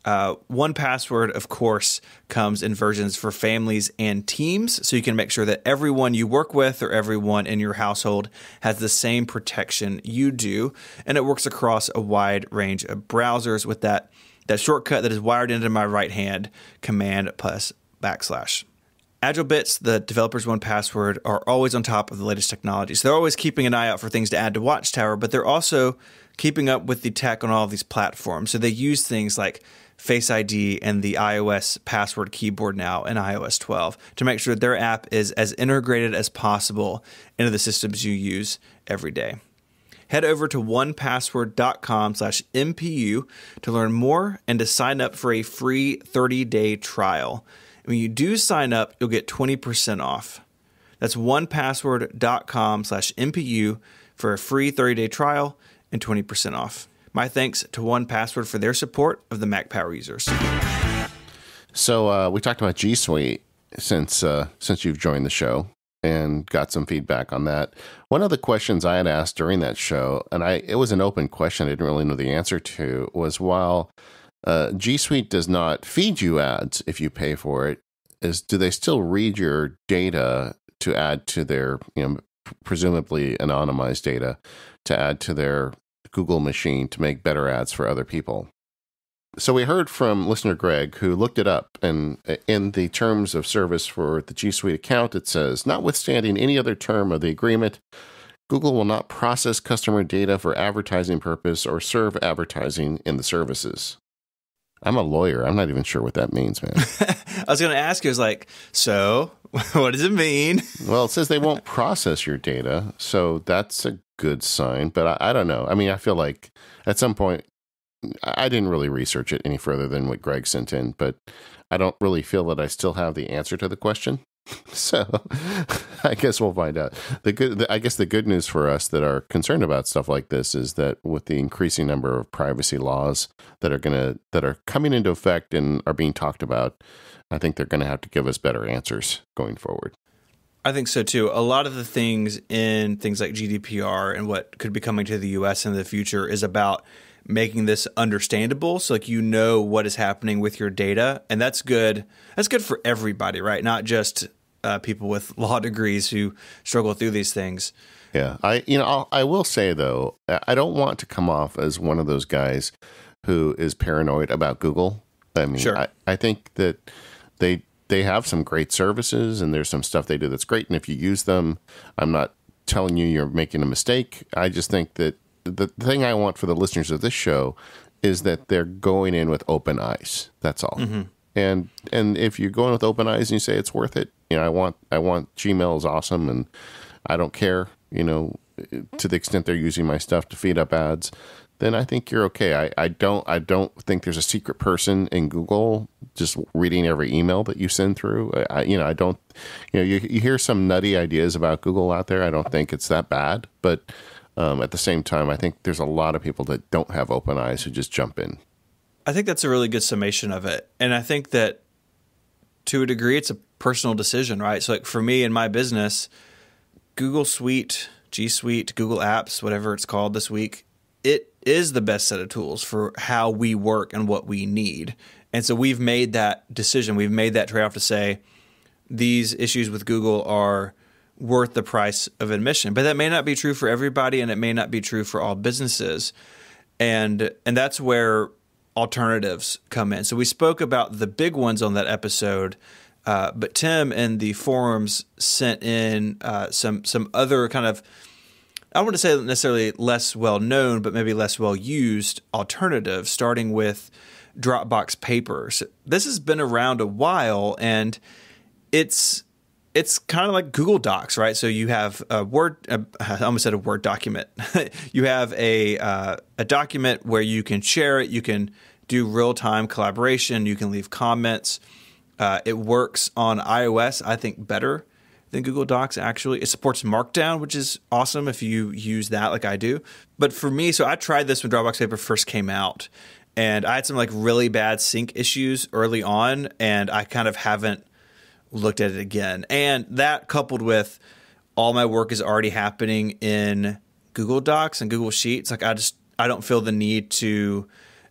B: 1Password, of course, comes in versions for families and teams, so you can make sure that everyone you work with or everyone in your household has the same protection you do, and it works across a wide range of browsers with that shortcut that is wired into my right hand, Command plus \. AgileBits, the developers 1Password, are always on top of the latest technology. So they're always keeping an eye out for things to add to Watchtower, but they're also keeping up with the tech on all of these platforms. So they use things like Face ID and the iOS password keyboard now in iOS 12 to make sure their app is as integrated as possible into the systems you use every day. Head over to 1password.com/MPU to learn more and to sign up for a free 30-day trial. When you do sign up, you'll get 20% off. That's 1password.com/MPU for a free 30-day trial and 20% off. My thanks to 1Password for their support of the Mac Power users.
A: So we talked about G Suite since you've joined the show and got some feedback on that. One of the questions I had asked during that show, and it was an open question I didn't really know the answer to, was while G Suite does not feed you ads if you pay for it, do they still read your data to add to their, presumably anonymized data, to add to their Google machine to make better ads for other people? So we heard from listener Greg, who looked it up, and in the terms of service for the G Suite account, it says, notwithstanding any other term of the agreement, Google will not process customer data for advertising purpose or serve advertising in the services. I'm a lawyer. I'm not even sure what that means, man.
B: I was going to ask you, I was like, so what does it mean?
A: Well, it says they won't process your data, so that's a good sign, but I don't know. I mean, I feel like at some point, I didn't really research it any further than what Greg sent in, but I don't really feel that I still have the answer to the question. So I guess we'll find out. I guess the good news for us that are concerned about stuff like this is that with the increasing number of privacy laws that are coming into effect and are being talked about, I think they're going to have to give us better answers going forward.
B: I think so too. A lot of the things in things like GDPR and what could be coming to the US in the future is about making this understandable, so what is happening with your data, and that's good. That's good for everybody, right? Not just people with law degrees who struggle through these things.
A: Yeah, I will say though, I don't want to come off as one of those guys who is paranoid about Google. I mean,
B: sure.
A: I think that they have some great services and there's some stuff they do that's great, and if you use them, I'm not telling you you're making a mistake. I just think that the thing I want for the listeners of this show is that they're going in with open eyes. That's all. Mm-hmm. And if you're going with open eyes and you say it's worth it, I want Gmail is awesome and I don't care, to the extent they're using my stuff to feed up ads, then I think you're okay. I don't think there's a secret person in Google just reading every email that you send through. I don't, you hear some nutty ideas about Google out there. I don't think it's that bad, but at the same time, I think there's a lot of people that don't have open eyes who just jump in.
B: I think that's a really good summation of it. And I think that to a degree, it's a personal decision, right? So like for me in my business, Google Suite, G Suite, Google Apps, whatever it's called this week, it is the best set of tools for how we work and what we need. And so we've made that decision. We've made that trade-off to say these issues with Google are worth the price of admission. But that may not be true for everybody, and it may not be true for all businesses. And that's where alternatives come in. So we spoke about the big ones on that episode, But Tim in the forums sent in some other kind of, I don't want to say necessarily less well known, but maybe less well used alternatives, starting with Dropbox Paper. So this has been around a while, and it's kind of like Google Docs, right? So you have a Word, I almost said a Word document. You have a document where you can share it, you can do real-time collaboration, you can leave comments. It works on iOS, I think, better than Google Docs, actually. It supports Markdown, which is awesome if you use that like I do. But for me, so I tried this when Dropbox Paper first came out, and I had some like really bad sync issues early on, and I kind of haven't looked at it again. And that coupled with all my work is already happening in Google Docs and Google Sheets, like I don't feel the need to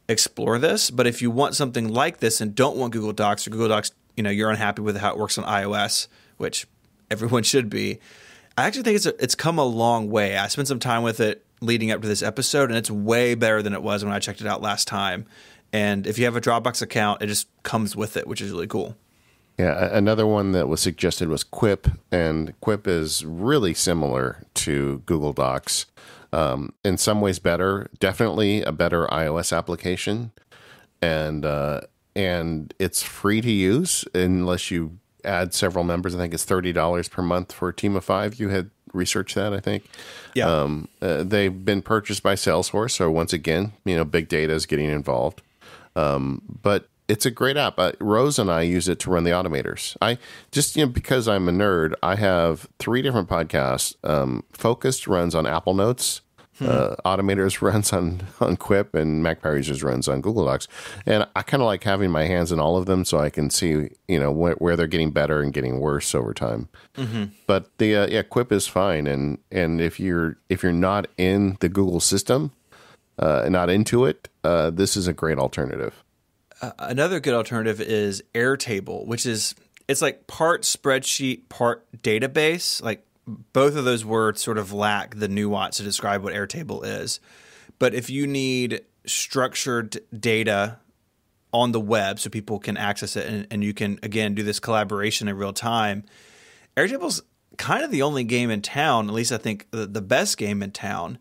B: explore this. But if you want something like this and don't want Google Docs, or Google Docs, you're unhappy with how it works on iOS, which everyone should be, I actually think it's come a long way. I spent some time with it leading up to this episode, and it's way better than it was when I checked it out last time. And if you have a Dropbox account, it just comes with it, which is really cool.
A: Yeah, another one that was suggested was Quip, and Quip is really similar to Google Docs. In some ways better, definitely a better iOS application, and it's free to use unless you add several members. I think it's $30 per month for a team of 5. You had researched that, I think.
B: Yeah.
A: They've been purchased by Salesforce, so once again, big data is getting involved. But it's a great app. Rose and I use it to run the automators. I just, because I'm a nerd, I have 3 different podcasts. Focused runs on Apple Notes. Automators runs on Quip, and Mac Power Users runs on Google Docs. And I kind of like having my hands in all of them so I can see, where they're getting better and getting worse over time. Mm-hmm. But the Quip is fine. And if you're not in the Google system, not into it, this is a great alternative.
B: Another good alternative is Airtable, which it's like part spreadsheet, part database. Like both of those words sort of lack the nuance to describe what Airtable is. But if you need structured data on the web so people can access it and you can, again, do this collaboration in real time, Airtable's kind of the only game in town, at least I think the best game in town.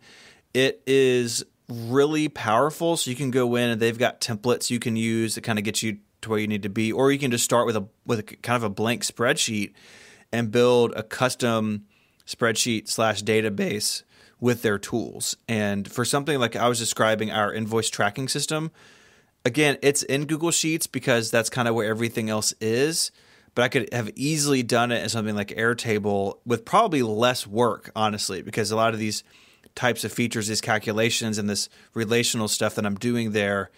B: It is really powerful, so you can go in and they've got templates you can use that kind of get you to where you need to be, or you can just start with a kind of a blank spreadsheet and build a custom spreadsheet / database with their tools. And for something like I was describing, our invoice tracking system, again, it's in Google Sheets because that's kind of where everything else is. But I could have easily done it in something like Airtable with probably less work, honestly, because a lot of these types of features, these calculations and this relational stuff that I'm doing there,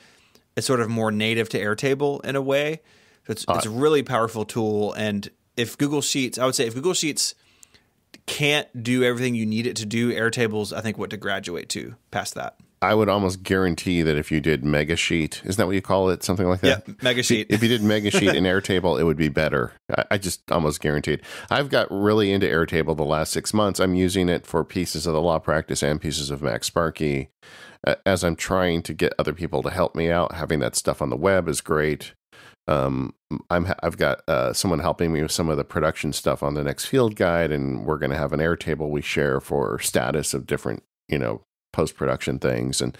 B: it's sort of more native to Airtable in a way. So it's a really powerful tool. And if Google Sheets, I would say if Google Sheets can't do everything you need it to do, Airtable's, I think, what to graduate to past that.
A: I would almost guarantee that if you did Mega Sheet, isn't that what you call it? Something like that?
B: Yeah, Mega Sheet.
A: If you did Mega Sheet in Airtable, it would be better. I just almost guaranteed. I've got really into Airtable the last 6 months. I'm using it for pieces of the law practice and pieces of Mac Sparky. As I'm trying to get other people to help me out, having that stuff on the web is great. I've got someone helping me with some of the production stuff on the next field guide, and we're going to have an Airtable we share for status of different, post-production things. And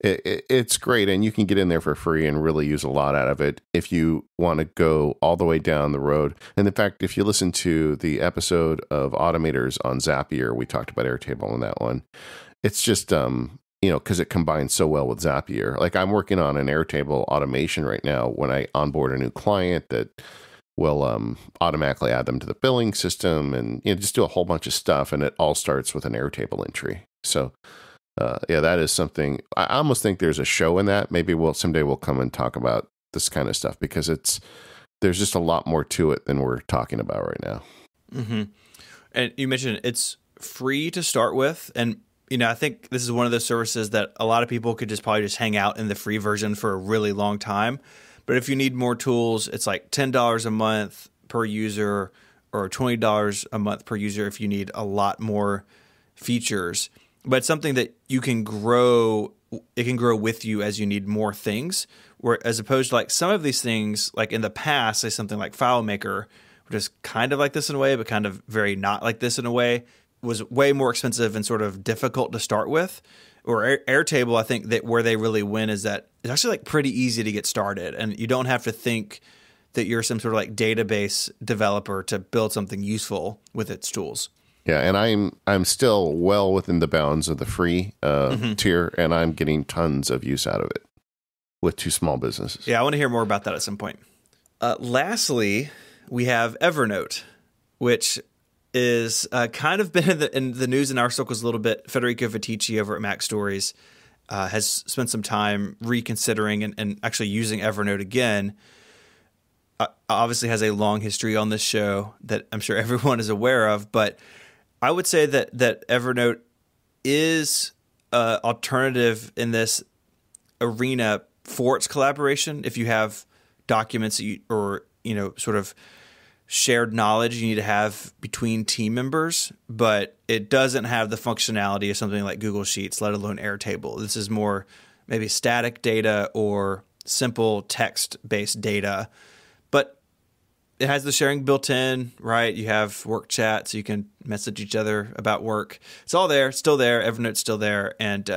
A: it's great. And you can get in there for free and really use a lot out of it if you want to go all the way down the road. And in fact, if you listen to the episode of Automators on Zapier, we talked about Airtable in that one. It's just, because it combines so well with Zapier. Like I'm working on an Airtable automation right now when I onboard a new client that will automatically add them to the billing system and just do a whole bunch of stuff. And it all starts with an Airtable entry. So that is something. I almost think there's a show in that. Maybe someday we'll come and talk about this kind of stuff because there's just a lot more to it than we're talking about right now.
B: Mm-hmm. And you mentioned it's free to start with, and I think this is one of those services that a lot of people could probably just hang out in the free version for a really long time. But if you need more tools, it's like $10 a month per user or $20 a month per user if you need a lot more features. But it's something that you can grow it can grow with you as you need more things. Where as opposed to like some of these things, like in the past, say something like FileMaker, which is kind of like this in a way, but kind of very not like this in a way, was way more expensive and sort of difficult to start with. Or Airtable, I think that where they really win is that it's actually like pretty easy to get started, and you don't have to think that you're some sort of like database developer to build something useful with its tools.
A: Yeah, and I'm still well within the bounds of the free tier, and I'm getting tons of use out of it with 2 small businesses.
B: Yeah, I want to hear more about that at some point. Lastly, we have Evernote, which is kind of been in the news in our circles a little bit. Federico Viticci over at Mac Stories has spent some time reconsidering and actually using Evernote again. Obviously has a long history on this show that I'm sure everyone is aware of, but I would say that Evernote is an alternative in this arena for its collaboration. If you have documents or sort of shared knowledge you need to have between team members, but it doesn't have the functionality of something like Google Sheets, let alone Airtable. This is more maybe static data or simple text-based data, but it has the sharing built in, right? You have work chat, so you can message each other about work. It's all there, still there. Evernote's still there. And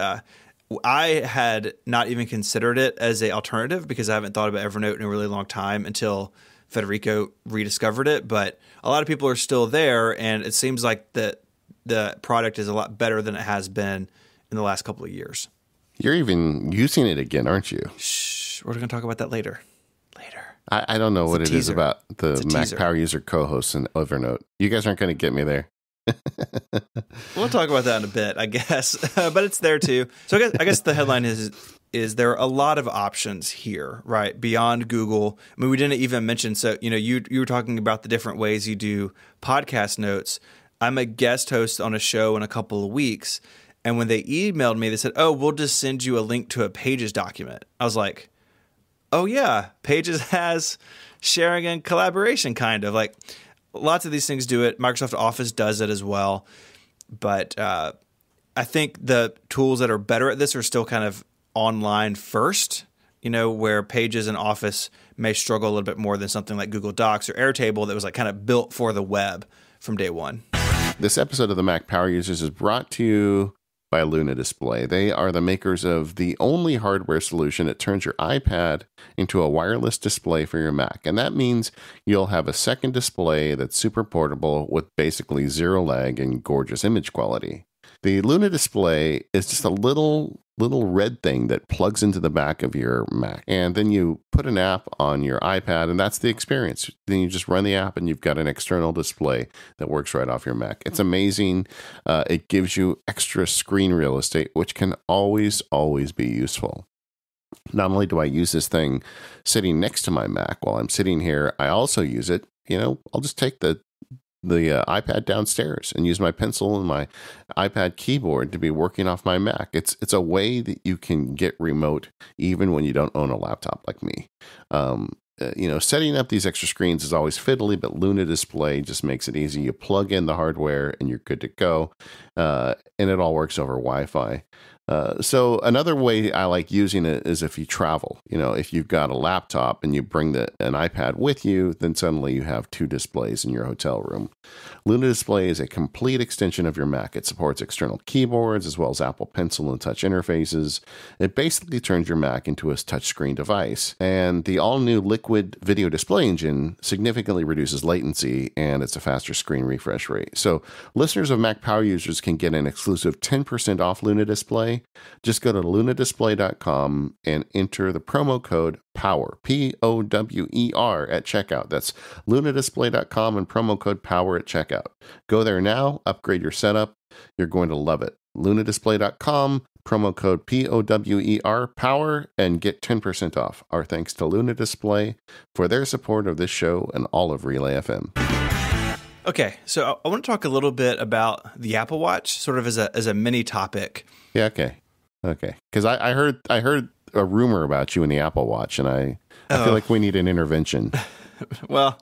B: I had not even considered it as an alternative because I haven't thought about Evernote in a really long time until Federico rediscovered it. But a lot of people are still there, and it seems like the product is a lot better than it has been in the last couple of years.
A: You're even using it again, aren't you?
B: Shh, we're going to talk about that later.
A: I don't know what it is about the Mac
B: teaser.
A: Power User co-hosts in Evernote. You guys aren't going to get me there.
B: We'll talk about that in a bit, I guess, but it's there too. So I guess the headline is there are a lot of options here, right? Beyond Google. I mean, we didn't even mention. So you were talking about the different ways you do podcast notes. I'm a guest host on a show in a couple of weeks, and when they emailed me, they said, "Oh, we'll just send you a link to a Pages document." I was like, "Oh yeah, Pages has sharing and collaboration, kind of like." Lots of these things do it. Microsoft Office does it as well. But I think the tools that are better at this are still kind of online first, where Pages and Office may struggle a little bit more than something like Google Docs or Airtable that was like kind of built for the web from day one.
A: This episode of the Mac Power Users is brought to you by Luna Display. They are the makers of the only hardware solution that turns your iPad into a wireless display for your Mac. And that means you'll have a second display that's super portable with basically zero lag and gorgeous image quality. The Luna Display is just a little red thing that plugs into the back of your Mac. And then you put an app on your iPad, and that's the experience. Then you just run the app, and you've got an external display that works right off your Mac. It's amazing. It gives you extra screen real estate, which can always be useful. Not only do I use this thing sitting next to my Mac while I'm sitting here, I also use it. I'll just take the iPad downstairs and use my pencil and my iPad keyboard to be working off my Mac. It's a way that you can get remote even when you don't own a laptop like me. Setting up these extra screens is always fiddly, but Luna Display just makes it easy. You plug in the hardware and you're good to go, and it all works over Wi-Fi. So another way I like using it is if you travel. If you've got a laptop and you bring an iPad with you, then suddenly you have 2 displays in your hotel room. Luna Display is a complete extension of your Mac. It supports external keyboards as well as Apple Pencil and touch interfaces. It basically turns your Mac into a touchscreen device. And the all-new Liquid Video Display Engine significantly reduces latency, and it's a faster screen refresh rate. So listeners of Mac Power Users can get an exclusive 10% off Luna Display. Just go to lunadisplay.com and enter the promo code POWER, POWER, at checkout. That's lunadisplay.com and promo code POWER at checkout. Go there now, upgrade your setup. You're going to love it. lunadisplay.com, promo code POWER, POWER, and get 10% off. Our thanks to Luna Display for their support of this show and all of Relay FM.
B: Okay, so I want to talk a little bit about the Apple Watch, sort of as a mini topic.
A: Yeah, okay. Because I heard a rumor about you in the Apple Watch, and I feel like we need an intervention.
B: Well,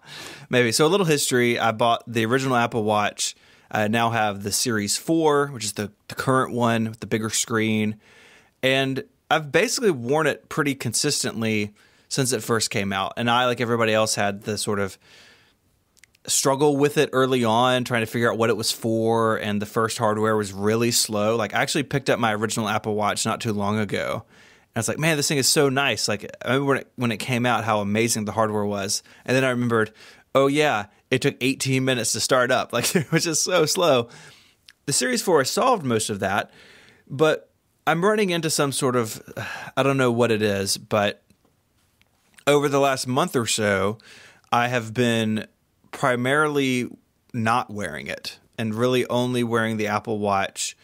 B: maybe. So a little history. I bought the original Apple Watch. I now have the Series 4, which is the current one with the bigger screen. And I've basically worn it pretty consistently since it first came out. And I, like everybody else, had the sort of struggle with it early on, trying to figure out what it was for. And the first hardware was really slow. Like, I actually picked up my original Apple Watch not too long ago. And I was like, man, this thing is so nice. Like, I remember when it came out, how amazing the hardware was. And then I remembered, oh yeah, it took 18 minutes to start up. Like, it was just so slow. The Series 4 has solved most of that, but I'm running into some sort of, I don't know what it is, but over the last month or so, I have been primarily not wearing it and really only wearing the Apple Watch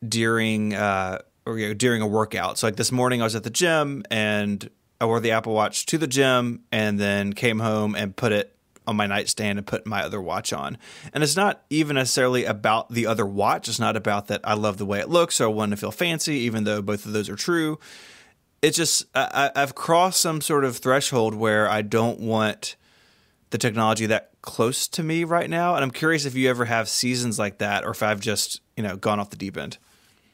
B: during during a workout. So like this morning I was at the gym and I wore the Apple Watch to the gym and then came home and put it on my nightstand and put my other watch on. And it's not even necessarily about the other watch. It's not about that I love the way it looks or I want to feel fancy, even though both of those are true. It's just I've crossed some sort of threshold where I don't want the technology that close to me right now. And I'm curious if you ever have seasons like that or if I've just, gone off the deep end.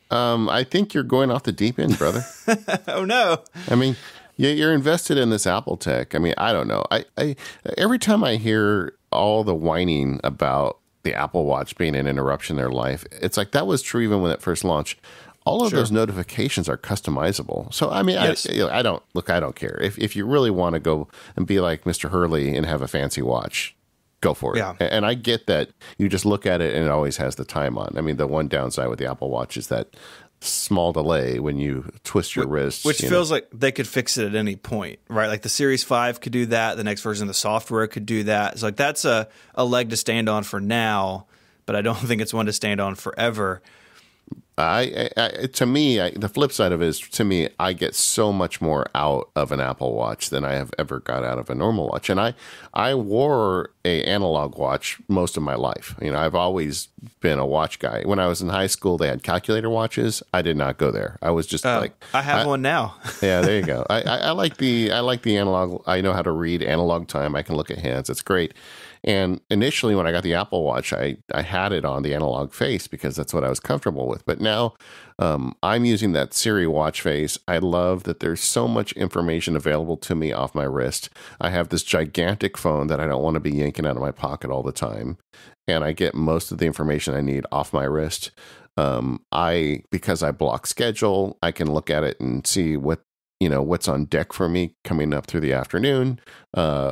A: I think you're going off the deep end, brother.
B: Oh, no.
A: I mean, you're invested in this Apple tech. I mean, I don't know. I every time I hear all the whining about the Apple Watch being an interruption in their life, it's like that was true even when it first launched. All of those notifications are customizable. So, I mean, yes. I don't care. If you really want to go and be like Mr. Hurley and have a fancy watch, go for it. Yeah. And I get that you just look at it and it always has the time on. I mean, the one downside with the Apple Watch is that small delay when you twist your wrist.
B: Which feels like they could fix it at any point, right? Like the Series 5 could do that. The next version of the software could do that. It's like that's a leg to stand on for now, but I don't think it's one to stand on forever.
A: To me, the flip side of it is, to me, I get so much more out of an Apple Watch than I have ever got out of a normal watch. And I wore a analog watch most of my life. I've always been a watch guy. When I was in high school, they had calculator watches. I did not go there. I was just I
B: have one now.
A: Yeah, there you go. I like the analog. I know how to read analog time. I can look at hands. It's great. And initially, when I got the Apple Watch, I had it on the analog face because that's what I was comfortable with. But now I'm using that Siri watch face. I love that there's so much information available to me off my wrist. I have this gigantic phone that I don't want to be yanking out of my pocket all the time. And I get most of the information I need off my wrist. Because I block schedule, I can look at it and see what's on deck for me coming up through the afternoon,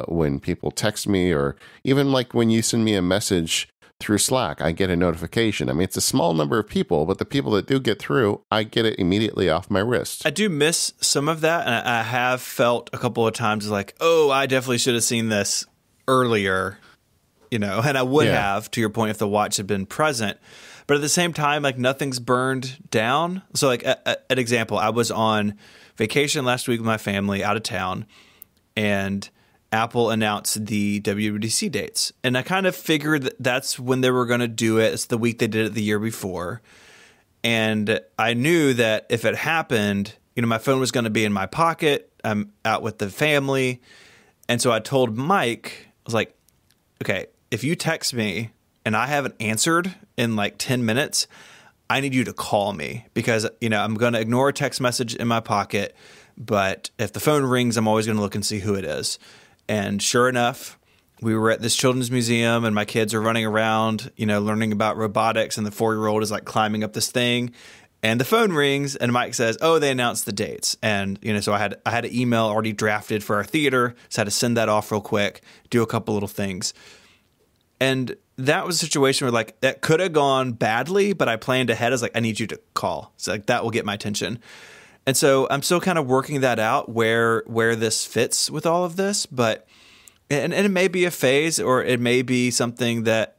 A: when people text me, or even like when you send me a message through Slack, I get a notification. I mean, it's a small number of people, but the people that do get through, I get it immediately off my wrist.
B: I do miss some of that. And I have felt a couple of times like, oh, I definitely should have seen this earlier, and I would have, to your point, if the watch had been present. But at the same time, like nothing's burned down. So like an example, I was on vacation last week with my family out of town, and Apple announced the WWDC dates. And I kind of figured that that's when they were going to do it. It's the week they did it the year before. And I knew that if it happened, my phone was going to be in my pocket. I'm out with the family. And so I told Mike, I was like, okay, if you text me and I haven't answered in like 10 minutes, I need you to call me because, I'm going to ignore a text message in my pocket. But if the phone rings, I'm always going to look and see who it is. And sure enough, we were at this children's museum and my kids are running around, learning about robotics. And the 4-year-old is like climbing up this thing and the phone rings and Mike says, oh, they announced the dates. And, so I had an email already drafted for our theater. So I had to send that off real quick, do a couple little things. And that was a situation where like that could have gone badly, but I planned ahead as like, I need you to call. So like that will get my attention. And so I'm still kind of working that out where this fits with all of this, but and it may be a phase or it may be something that,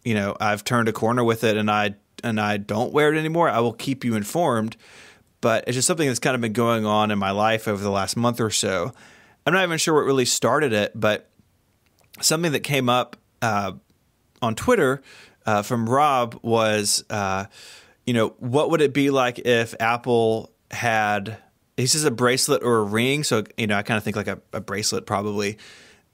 B: I've turned a corner with it and I don't wear it anymore. I will keep you informed, but it's just something that's kind of been going on in my life over the last month or so. I'm not even sure what really started it, but something that came up on Twitter from Rob was, what would it be like if Apple had, he says a bracelet or a ring. So, I kind of think like a bracelet probably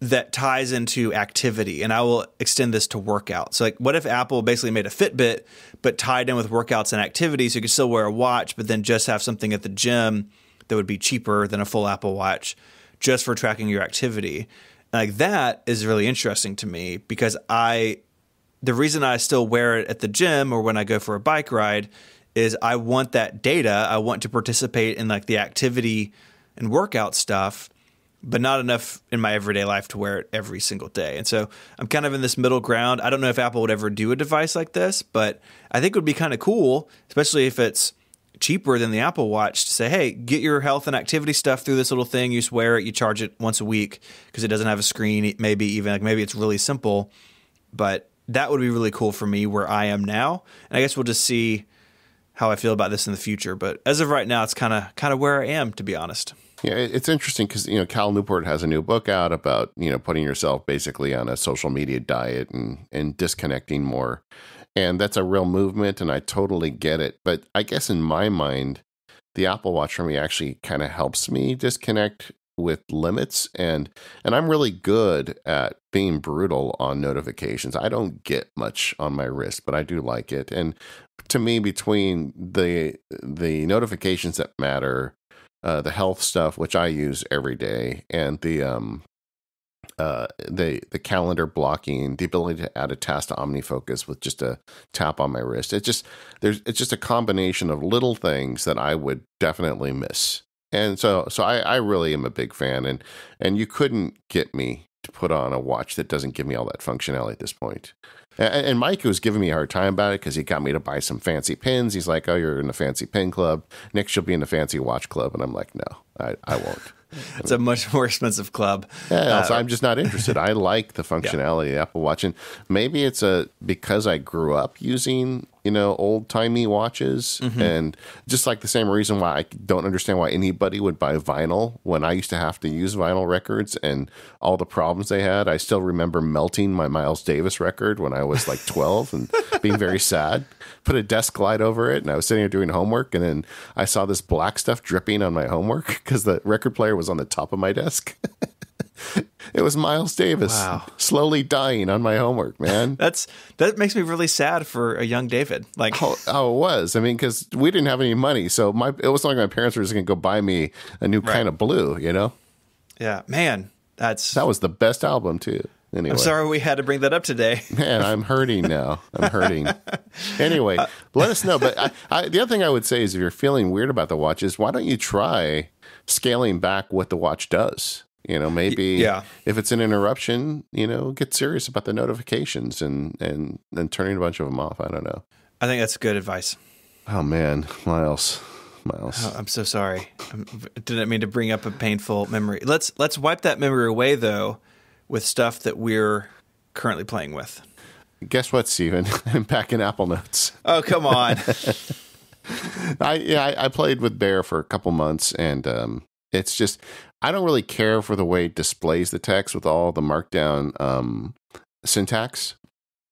B: that ties into activity, and I will extend this to workout. So like, what if Apple basically made a Fitbit, but tied in with workouts and activities? So you could still wear a watch, but then just have something at the gym that would be cheaper than a full Apple Watch just for tracking your activity. And like, that is really interesting to me, because the reason I still wear it at the gym or when I go for a bike ride is I want that data. I want to participate in like the activity and workout stuff, but not enough in my everyday life to wear it every single day. And so I'm kind of in this middle ground. I don't know if Apple would ever do a device like this, but I think it would be kind of cool, especially if it's cheaper than the Apple Watch, to say, hey, get your health and activity stuff through this little thing. You just wear it, you charge it once a week because it doesn't have a screen. Maybe it's really simple, but that would be really cool for me where I am now. And I guess we'll just see how I feel about this in the future. But as of right now, it's kind of where I am, to be honest.
A: Yeah, it's interesting because, Cal Newport has a new book out about, putting yourself basically on a social media diet and disconnecting more. And that's a real movement, and I totally get it. But I guess in my mind, the Apple Watch for me actually kind of helps me disconnect with limits. And I'm really good at being brutal on notifications. I don't get much on my wrist, but I do like it. And to me, between the notifications that matter, the health stuff, which I use every day, and the calendar blocking, the ability to add a task to OmniFocus with just a tap on my wrist. It's just a combination of little things that I would definitely miss. And so I really am a big fan, and you couldn't get me to put on a watch that doesn't give me all that functionality at this point. And Mike was giving me a hard time about it because he got me to buy some fancy pins. He's like, oh, you're in the fancy pin club. Next, you'll be in the fancy watch club. And I'm like, no, I won't.
B: It's a much more expensive club.
A: Yeah, so I'm just not interested. I like the functionality of the Apple Watch. And maybe it's because I grew up using, old-timey watches. Mm-hmm. And just like the same reason why I don't understand why anybody would buy vinyl when I used to have to use vinyl records and all the problems they had. I still remember melting my Miles Davis record when I was like 12 and being very sad. Put a desk light over it, and I was sitting here doing homework, and then I saw this black stuff dripping on my homework because the record player was on the top of my desk. It was Miles Davis slowly dying on my homework, man.
B: That makes me really sad for a young David. Like,
A: oh, it was. I mean, because we didn't have any money, so it wasn't like my parents were just going to go buy me a new kind of blue,
B: Yeah, man, that
A: was the best album too. Anyway.
B: I'm sorry we had to bring that up today.
A: Man, I'm hurting now. Anyway, let us know. But the other thing I would say is, if you're feeling weird about the watch, is why don't you try scaling back what the watch does? Maybe if it's an interruption, get serious about the notifications and turning a bunch of them off. I don't know.
B: I think that's good advice.
A: Oh, man. Miles.
B: Oh, I'm so sorry. I didn't mean to bring up a painful memory. Let's wipe that memory away, though, with stuff that we're currently playing with.
A: Guess what, Stephen? I'm back in Apple Notes.
B: Oh, come on.
A: I played with Bear for a couple months, and it's just, I don't really care for the way it displays the text with all the markdown syntax.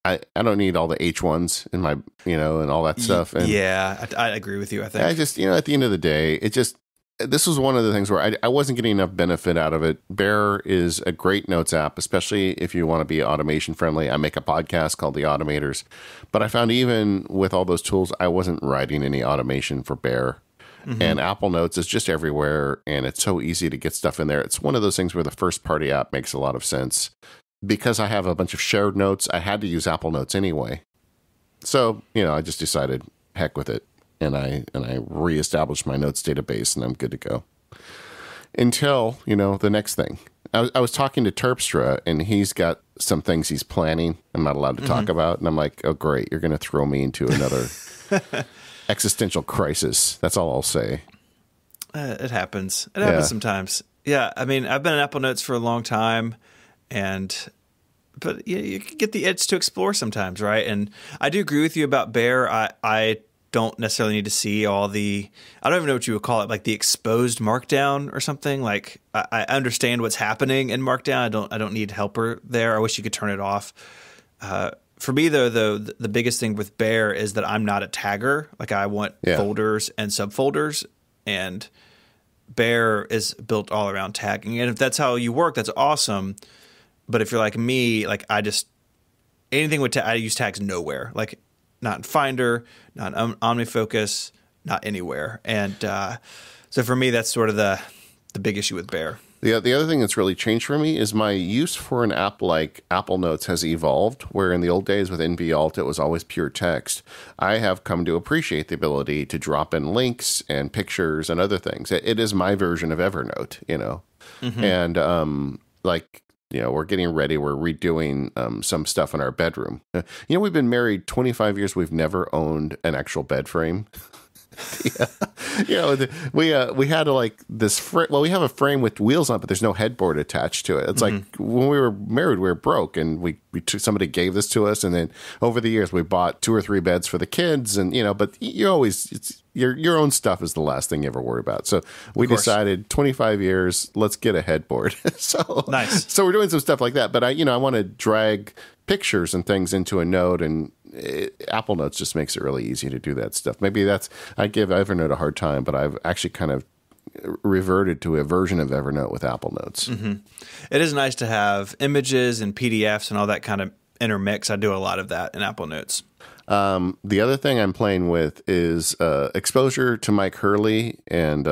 A: I don't need all the H1s in my, and all that stuff. And
B: yeah, I agree with you, I think.
A: I just, at the end of the day, this was one of the things where I wasn't getting enough benefit out of it. Bear is a great notes app, especially if you want to be automation friendly. I make a podcast called The Automators, but I found even with all those tools, I wasn't writing any automation for Bear. Mm-hmm. And Apple Notes is just everywhere, and it's so easy to get stuff in there. It's one of those things where the first party app makes a lot of sense. Because I have a bunch of shared notes, I had to use Apple Notes anyway. So, I just decided, heck with it. And I reestablished my notes database, and I'm good to go. Until, the next thing. I was talking to Terpstra, and he's got some things he's planning I'm not allowed to talk about. And I'm like, oh, great, you're going to throw me into another existential crisis. That's all I'll say.
B: It happens. It happens sometimes. Yeah, I mean, I've been in Apple Notes for a long time, but you can get the itch to explore sometimes, right? And I do agree with you about Bear. I don't necessarily need to see all the, I don't even know what you would call it, like the exposed Markdown or something. Like I understand what's happening in Markdown. I don't need helper there. I wish you could turn it off. For me, though, the biggest thing with Bear is that I'm not a tagger. Like I want folders and subfolders, and Bear is built all around tagging. And if that's how you work, that's awesome. But if you're like me, like anything with I use tags nowhere, like not in Finder, not in OmniFocus, not anywhere. And so for me, that's sort of the big issue with Bear.
A: The other thing that's really changed for me is my use for an app like Apple Notes has evolved, where in the old days with NV Alt, it was always pure text. I have come to appreciate the ability to drop in links and pictures and other things. It is my version of Evernote, And we're getting ready. We're redoing some stuff in our bedroom. We've been married 25 years. We've never owned an actual bed frame. We had this we have a frame with wheels on it, but there's no headboard attached to it. It's like when we were married, we were broke, and somebody gave this to us, and then over the years we bought 2 or 3 beds for the kids, and but you always your own stuff is the last thing you ever worry about. So we decided 25 years, let's get a headboard. So
B: nice.
A: So we're doing some stuff like that, but I want to drag pictures and things into a note, and Apple Notes just makes it really easy to do that stuff. Maybe I give Evernote a hard time, but I've actually kind of reverted to a version of Evernote with Apple Notes.
B: Mm-hmm. It is nice to have images and PDFs and all that kind of intermix. I do a lot of that in Apple Notes.
A: The other thing I'm playing with is exposure to Mike Hurley and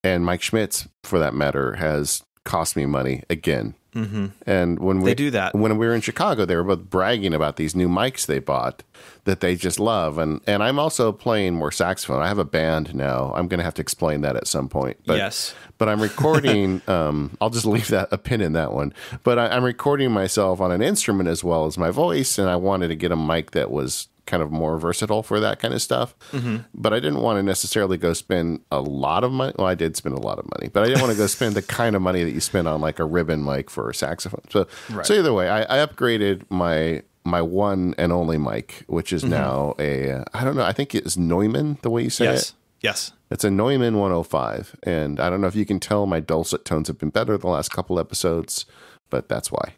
A: Mike Schmitz, for that matter, has cost me money again.
B: Mm-hmm.
A: And when
B: they do that,
A: when we were in Chicago, they were both bragging about these new mics they bought that they just love. And I'm also playing more saxophone. I have a band now. I'm going to have to explain that at some point. But,
B: yes.
A: But I'm recording. I'll just leave a pin in that one. But I'm recording myself on an instrument as well as my voice, and I wanted to get a mic that was kind of more versatile for that kind of stuff. Mm-hmm. But I didn't want to necessarily go spend a lot of money. Well, I did spend a lot of money, but I didn't want to go spend the kind of money that you spend on like a ribbon mic for a saxophone. So either way, I upgraded my one and only mic, which is now I don't know, I think it's Neumann, the way you say it.
B: Yes.
A: It's a Neumann 105. And I don't know if you can tell my dulcet tones have been better the last couple episodes, but that's why.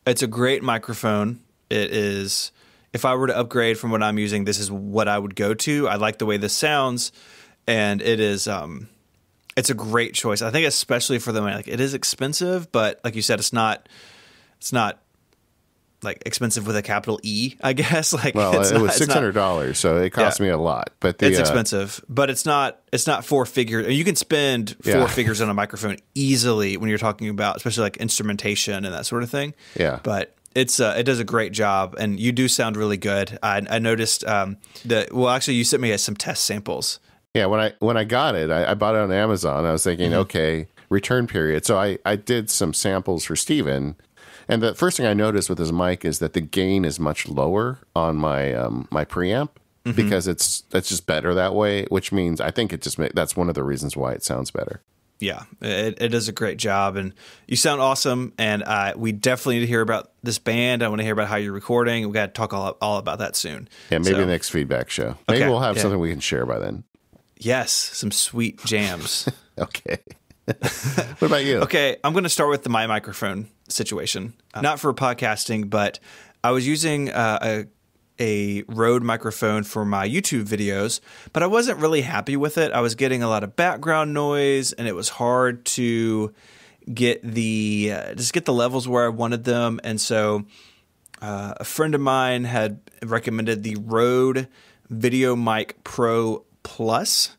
A: It's
B: a great microphone. It is... If I were to upgrade from what I'm using, this is what I would go to. I like the way this sounds, and it is it's a great choice. I think especially for the money. Like, it is expensive, but like you said, it's not like expensive with a capital E, I guess. Like,
A: well, it was $600, so it cost me a lot. But
B: it's expensive, but it's not 4 figures. You can spend 4 figures on a microphone easily when you're talking about, especially like instrumentation and that sort of thing.
A: Yeah,
B: but it does a great job, and you do sound really good. I noticed actually you sent me some test samples.
A: Yeah, when I got it, I bought it on Amazon. I was thinking, okay, return period. So I did some samples for Steven, and the first thing I noticed with his mic is that the gain is much lower on my my preamp because it's just better that way. Which means I think that's one of the reasons why it sounds better.
B: Yeah, it does a great job, and you sound awesome. And we definitely need to hear about this band. I want to hear about how you're recording. We got to talk all about that soon.
A: Yeah, maybe the next feedback show. Maybe we'll have something we can share by then.
B: Yes, some sweet jams.
A: Okay. What about you?
B: Okay, I'm going to start with my microphone situation. Not for podcasting, but I was using a Rode microphone for my YouTube videos, but I wasn't really happy with it. I was getting a lot of background noise, and it was hard to get the levels where I wanted them. And so a friend of mine had recommended the Rode VideoMic Pro Plus.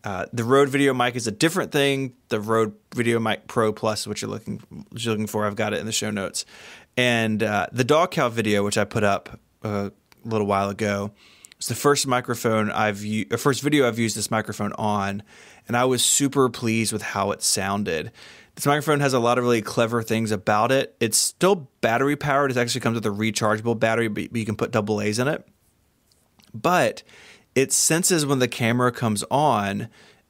B: The Rode VideoMic is a different thing. The Rode VideoMic Pro Plus is what you're looking for. I've got it in the show notes. And the dog cow video, which I put up a little while ago, it's the first first video I've used this microphone on, and I was super pleased with how it sounded. This microphone has a lot of really clever things about it. It's still battery powered. It actually comes with a rechargeable battery, but you can put AA's in it. But it senses when the camera comes on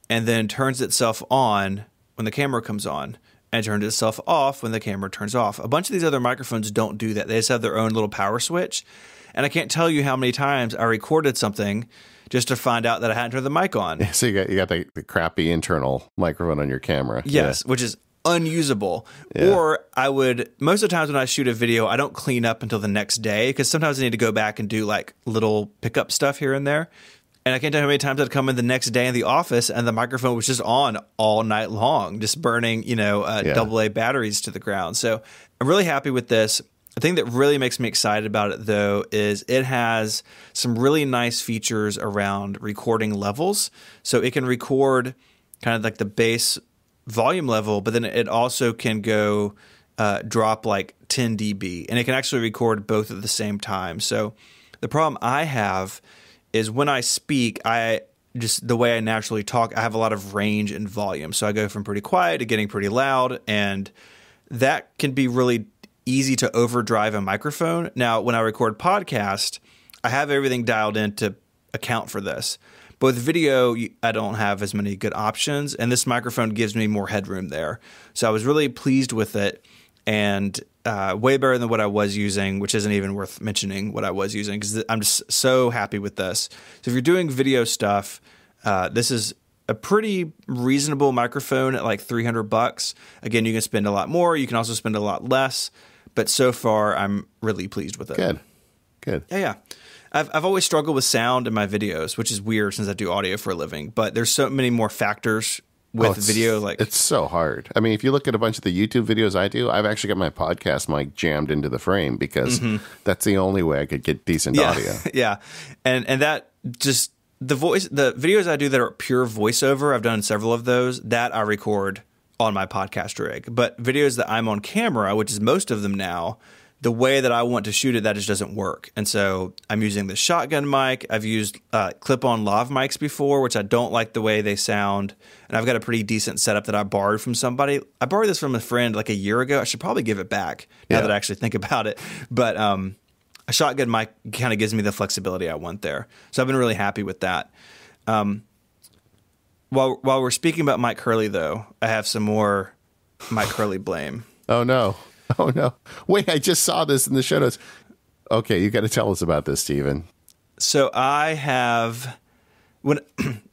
B: and then turns itself on when the camera comes on and turns itself off when the camera turns off. A bunch of these other microphones don't do that. They just have their own little power switch. And I can't tell you how many times I recorded something just to find out that I hadn't turned the mic on.
A: So you got the crappy internal microphone on your camera.
B: Yes, which is unusable. Yeah. Or most of the times when I shoot a video, I don't clean up until the next day because sometimes I need to go back and do like little pickup stuff here and there. And I can't tell you how many times I'd come in the next day in the office and the microphone was just on all night long, just burning, AA batteries to the ground. So I'm really happy with this. The thing that really makes me excited about it, though, is it has some really nice features around recording levels. So it can record kind of like the bass volume level, but then it also can go drop like 10 dB, and it can actually record both at the same time. So the problem I have is when I speak, the way I naturally talk, I have a lot of range and volume. So I go from pretty quiet to getting pretty loud, and that can be really easy to overdrive a microphone. Now, when I record podcast, I have everything dialed in to account for this. But with video, I don't have as many good options, and this microphone gives me more headroom there. So I was really pleased with it, and way better than what I was using, which isn't even worth mentioning what I was using because I'm just so happy with this. So if you're doing video stuff, this is a pretty reasonable microphone at like $300. Again, you can spend a lot more. You can also spend a lot less. But so far, I'm really pleased with it.
A: Good.
B: Yeah. I've always struggled with sound in my videos, which is weird since I do audio for a living. But there's so many more factors with video. Like
A: it's so hard. I mean, if you look at a bunch of the YouTube videos I do, I've actually got my podcast mic jammed into the frame because that's the only way I could get decent audio.
B: Yeah. And that just the videos I do that are pure voiceover, I've done several of those that I record on my podcast rig. But videos that I'm on camera, which is most of them now, the way that I want to shoot it, that just doesn't work. And so I'm using the shotgun mic. I've used clip-on lav mics before, which I don't like the way they sound. And I've got a pretty decent setup that I borrowed from somebody. I borrowed this from a friend like a year ago. I should probably give it back now that I actually think about it. But a shotgun mic kind of gives me the flexibility I want there. So I've been really happy with that. While we're speaking about Mike Hurley, though, I have some more Mike Hurley blame.
A: Oh, no. Wait, I just saw this in the show notes. Okay, you got to tell us about this, Stephen.
B: So let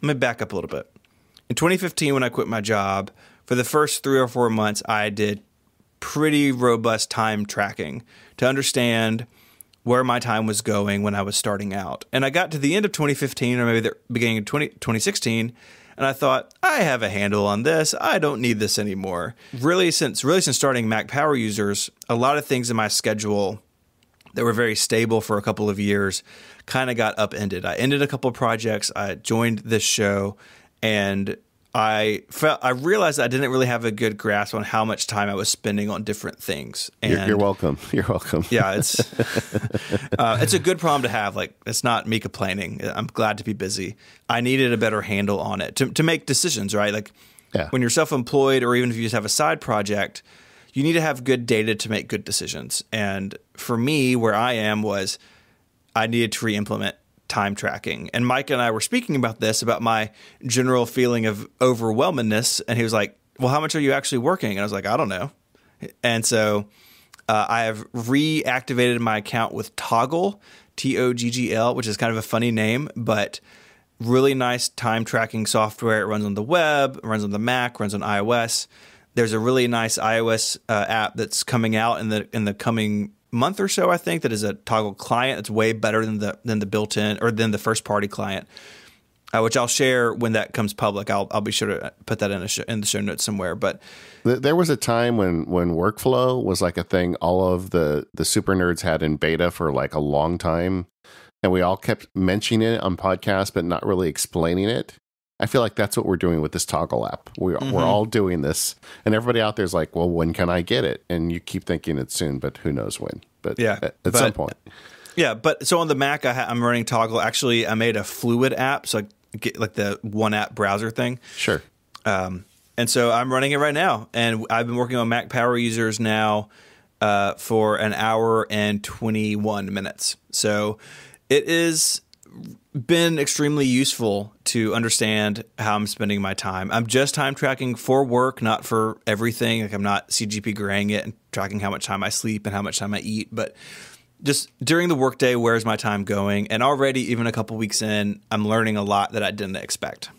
B: me back up a little bit. In 2015, when I quit my job, for the first 3 or 4 months, I did pretty robust time tracking to understand where my time was going when I was starting out. And I got to the end of 2015, or maybe the beginning of 2016, and I thought, I have a handle on this. I don't need this anymore. Really since starting Mac Power Users, a lot of things in my schedule that were very stable for a couple of years kind of got upended. I ended a couple of projects. I joined this show, and I realized I didn't really have a good grasp on how much time I was spending on different things. And
A: you're welcome. You're welcome.
B: Yeah, it's a good problem to have. Like, it's not me complaining. I'm glad to be busy. I needed a better handle on it to make decisions, right? Like when you're self-employed, or even if you just have a side project, you need to have good data to make good decisions. And for me, where I am was I needed to re-implement time tracking. And Mike and I were speaking about this, about my general feeling of overwhelmedness. And he was like, well, how much are you actually working? And I was like, I don't know. And so I have reactivated my account with Toggl, Toggl, which is kind of a funny name, but really nice time tracking software. It runs on the web, it runs on the Mac, runs on iOS. There's a really nice iOS app that's coming out in the coming month or so, I think, that is a Toggl client. It's way better than the built-in, or than the first-party client, which I'll share when that comes public. I'll be sure to put that in the show notes somewhere. But
A: there was a time when workflow was like a thing all of the super nerds had in beta for like a long time, and we all kept mentioning it on podcasts but not really explaining it. I feel like that's what we're doing with this Toggl app. We're all doing this, and everybody out there is like, well, when can I get it? And you keep thinking it's soon, but who knows when. But at some point.
B: Yeah, but so on the Mac, I'm running Toggl. Actually, I made a Fluid app, so I get like the one app browser thing.
A: Sure.
B: And so I'm running it right now, and I've been working on Mac Power Users now for an hour and 21 minutes. So it is been extremely useful to understand how I'm spending my time. I'm just time tracking for work, not for everything. Like, I'm not CGP graying it and tracking how much time I sleep and how much time I eat, but just during the workday, where's my time going? And already, even a couple weeks in, I'm learning a lot that I didn't expect.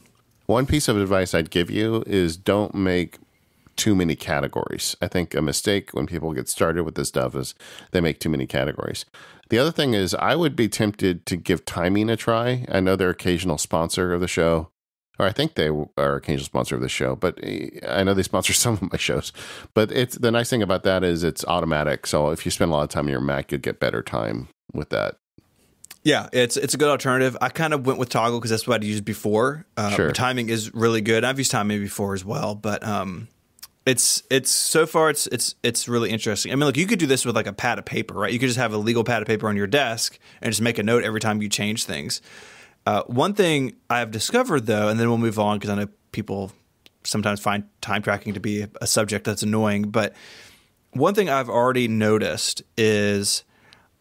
A: One piece of advice I'd give you is don't make too many categories. I think a mistake when people get started with this stuff is they make too many categories. The other thing is I would be tempted to give timing a try. I know they're occasional sponsor of the show, or I think they are occasional sponsor of the show, but I know they sponsor some of my shows. But it's the nice thing about that is it's automatic. So if you spend a lot of time on your Mac, you'll get better time with that.
B: Yeah, it's a good alternative. I kind of went with Toggl because that's what I'd used before.
A: Sure.
B: Timing is really good. I've used timing before as well, but it's so far it's really interesting. I mean, look, you could do this with like a pad of paper, right? You could just have a legal pad of paper on your desk and just make a note every time you change things. One thing I've discovered though, and then we'll move on because I know people sometimes find time tracking to be a subject that's annoying, but one thing I've already noticed is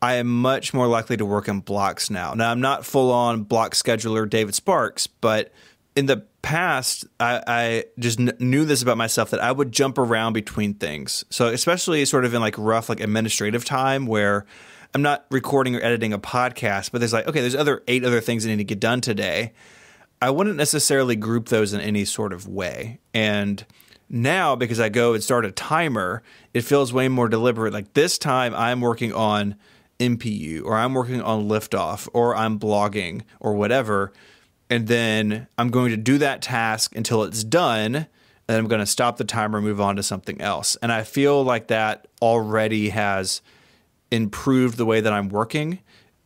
B: I am much more likely to work in blocks now. Now, I'm not full-on block scheduler David Sparks, but in the past, I just knew this about myself, that I would jump around between things. So especially sort of in like rough like administrative time where I'm not recording or editing a podcast, but there's like, okay, there's 8 other things that need to get done today. I wouldn't necessarily group those in any sort of way. And now, because I go and start a timer, it feels way more deliberate. Like this time I'm working on MPU, or I'm working on liftoff, or I'm blogging, or whatever. And then I'm going to do that task until it's done. And then I'm going to stop the timer and move on to something else. And I feel like that already has improved the way that I'm working.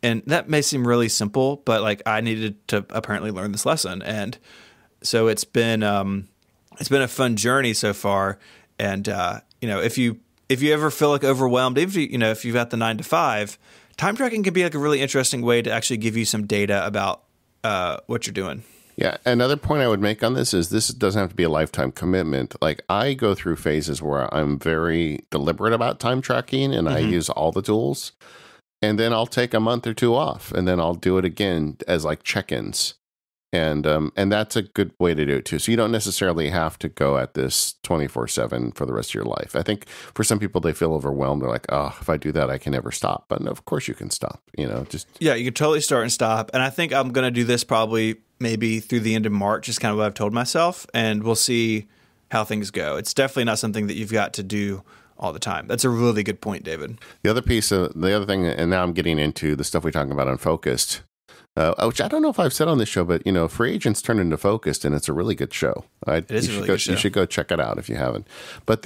B: And that may seem really simple, but like I needed to apparently learn this lesson. And so it's been a fun journey so far. And, if you ever feel like overwhelmed, if you've got the 9 to 5, time tracking can be like a really interesting way to actually give you some data about what you're doing.
A: Yeah. Another point I would make on this is this doesn't have to be a lifetime commitment. Like I go through phases where I'm very deliberate about time tracking and I use all the tools, and then I'll take a month or 2 off and then I'll do it again as like check-ins. And that's a good way to do it too. So you don't necessarily have to go at this 24/7 for the rest of your life. I think for some people, they feel overwhelmed. They're like, oh, if I do that, I can never stop. But no, of course you can stop,
B: Yeah, you can totally start and stop. And I think I'm going to do this probably maybe through the end of March is kind of what I've told myself. And we'll see how things go. It's definitely not something that you've got to do all the time. That's a really good point, David.
A: The other thing, and now I'm getting into the stuff we talk about on Focused, which I don't know if I've said on this show, but Free Agents turned into Focused, and it's a really good show.
B: It is a really good show.
A: You should go check it out if you haven't. But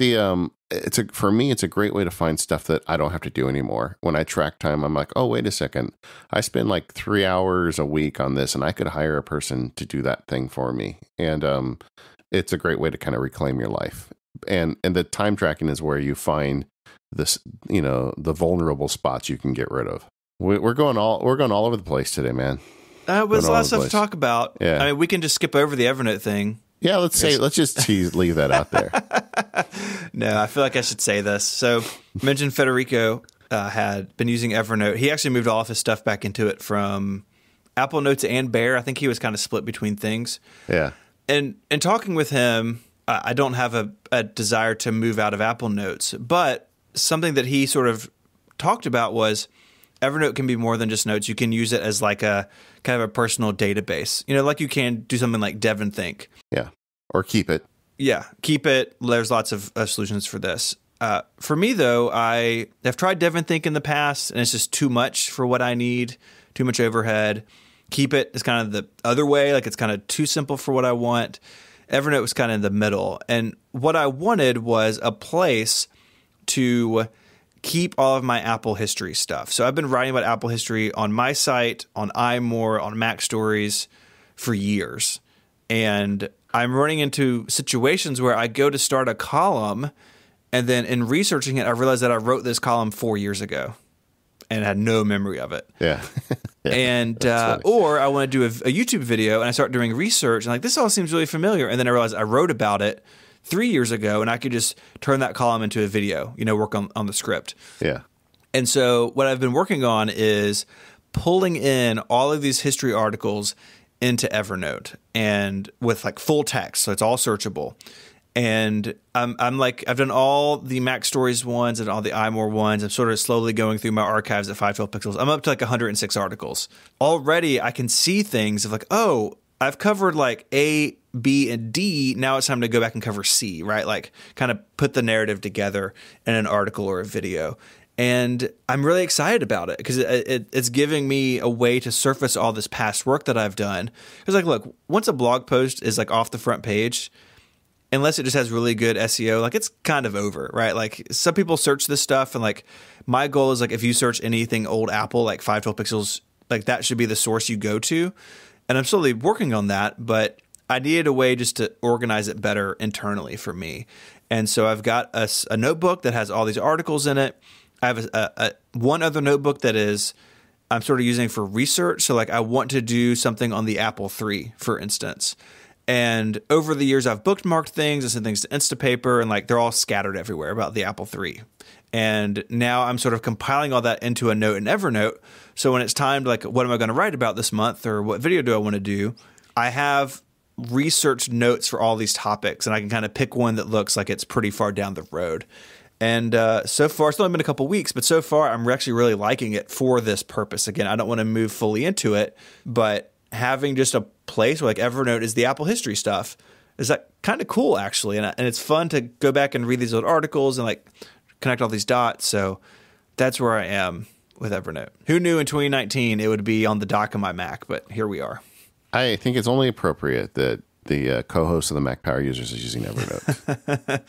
A: for me, it's a great way to find stuff that I don't have to do anymore. When I track time, I'm like, oh, wait a second, I spend like 3 hours a week on this, and I could hire a person to do that thing for me. And it's a great way to kind of reclaim your life. And the time tracking is where you find this, the vulnerable spots you can get rid of. We're going all over the place today, man.
B: There's a lot of stuff to talk about.
A: Yeah.
B: I mean, we can just skip over the Evernote thing.
A: Yeah, let's just leave that out there.
B: No, I feel like I should say this. So, mentioned Federico had been using Evernote. He actually moved all of his stuff back into it from Apple Notes and Bear. I think he was kind of split between things.
A: Yeah.
B: And talking with him, I don't have a desire to move out of Apple Notes, but something that he sort of talked about was Evernote can be more than just notes. You can use it as like a kind of a personal database, like you can do something like DevonThink.
A: Yeah. Or Keep It.
B: Yeah. Keep It. There's lots of solutions for this. For me, though, I have tried DevonThink in the past, and it's just too much for what I need, too much overhead. Keep It is kind of the other way. Like it's kind of too simple for what I want. Evernote was kind of in the middle. And what I wanted was a place to keep all of my Apple history stuff. So I've been writing about Apple history on my site, on iMore, on Mac Stories for years. And I'm running into situations where I go to start a column, and then in researching it, I realized that I wrote this column 4 years ago and had no memory of it.
A: Yeah. Yeah,
B: and or I want to do a YouTube video, and I start doing research, and like, this all seems really familiar. And then I realized I wrote about it 3 years ago, and I could just turn that column into a video, work on the script.
A: Yeah.
B: And so what I've been working on is pulling in all of these history articles into Evernote, and with like full text, so it's all searchable. And I'm like, I've done all the Mac Stories ones and all the iMore ones. I'm sort of slowly going through my archives at 512 pixels. I'm up to like 106 articles. Already I can see things of like, oh, I've covered like a B and D, now it's time to go back and cover C, right? Like kind of put the narrative together in an article or a video. And I'm really excited about it because it's giving me a way to surface all this past work that I've done. Because like, look, once a blog post is like off the front page, unless it just has really good SEO, like it's kind of over, right? Like some people search this stuff, and like my goal is like if you search anything old Apple, like 512 pixels, like that should be the source you go to. And I'm slowly working on that, but I needed a way just to organize it better internally for me. And so I've got a notebook that has all these articles in it. I have one other notebook that is I'm sort of using for research. So like I want to do something on the Apple III, for instance. And over the years, I've bookmarked things and sent things to Instapaper, and like they're all scattered everywhere about the Apple III. And now I'm sort of compiling all that into a note in Evernote. So when it's time to like, what am I going to write about this month, or what video do I want to do? I have research notes for all these topics, and I can kind of pick one that looks like it's pretty far down the road. And so far, it's only been a couple weeks, but so far I'm actually really liking it for this purpose. Again, I don't want to move fully into it, but having just a place where like Evernote is the Apple history stuff is that kind of cool, actually. And it's fun to go back and read these old articles and like connect all these dots. So that's where I am with Evernote. Who knew in 2019 it would be on the dock of my Mac, but here we are.
A: I think it's only appropriate that the co-host of the Mac Power Users is using Evernote.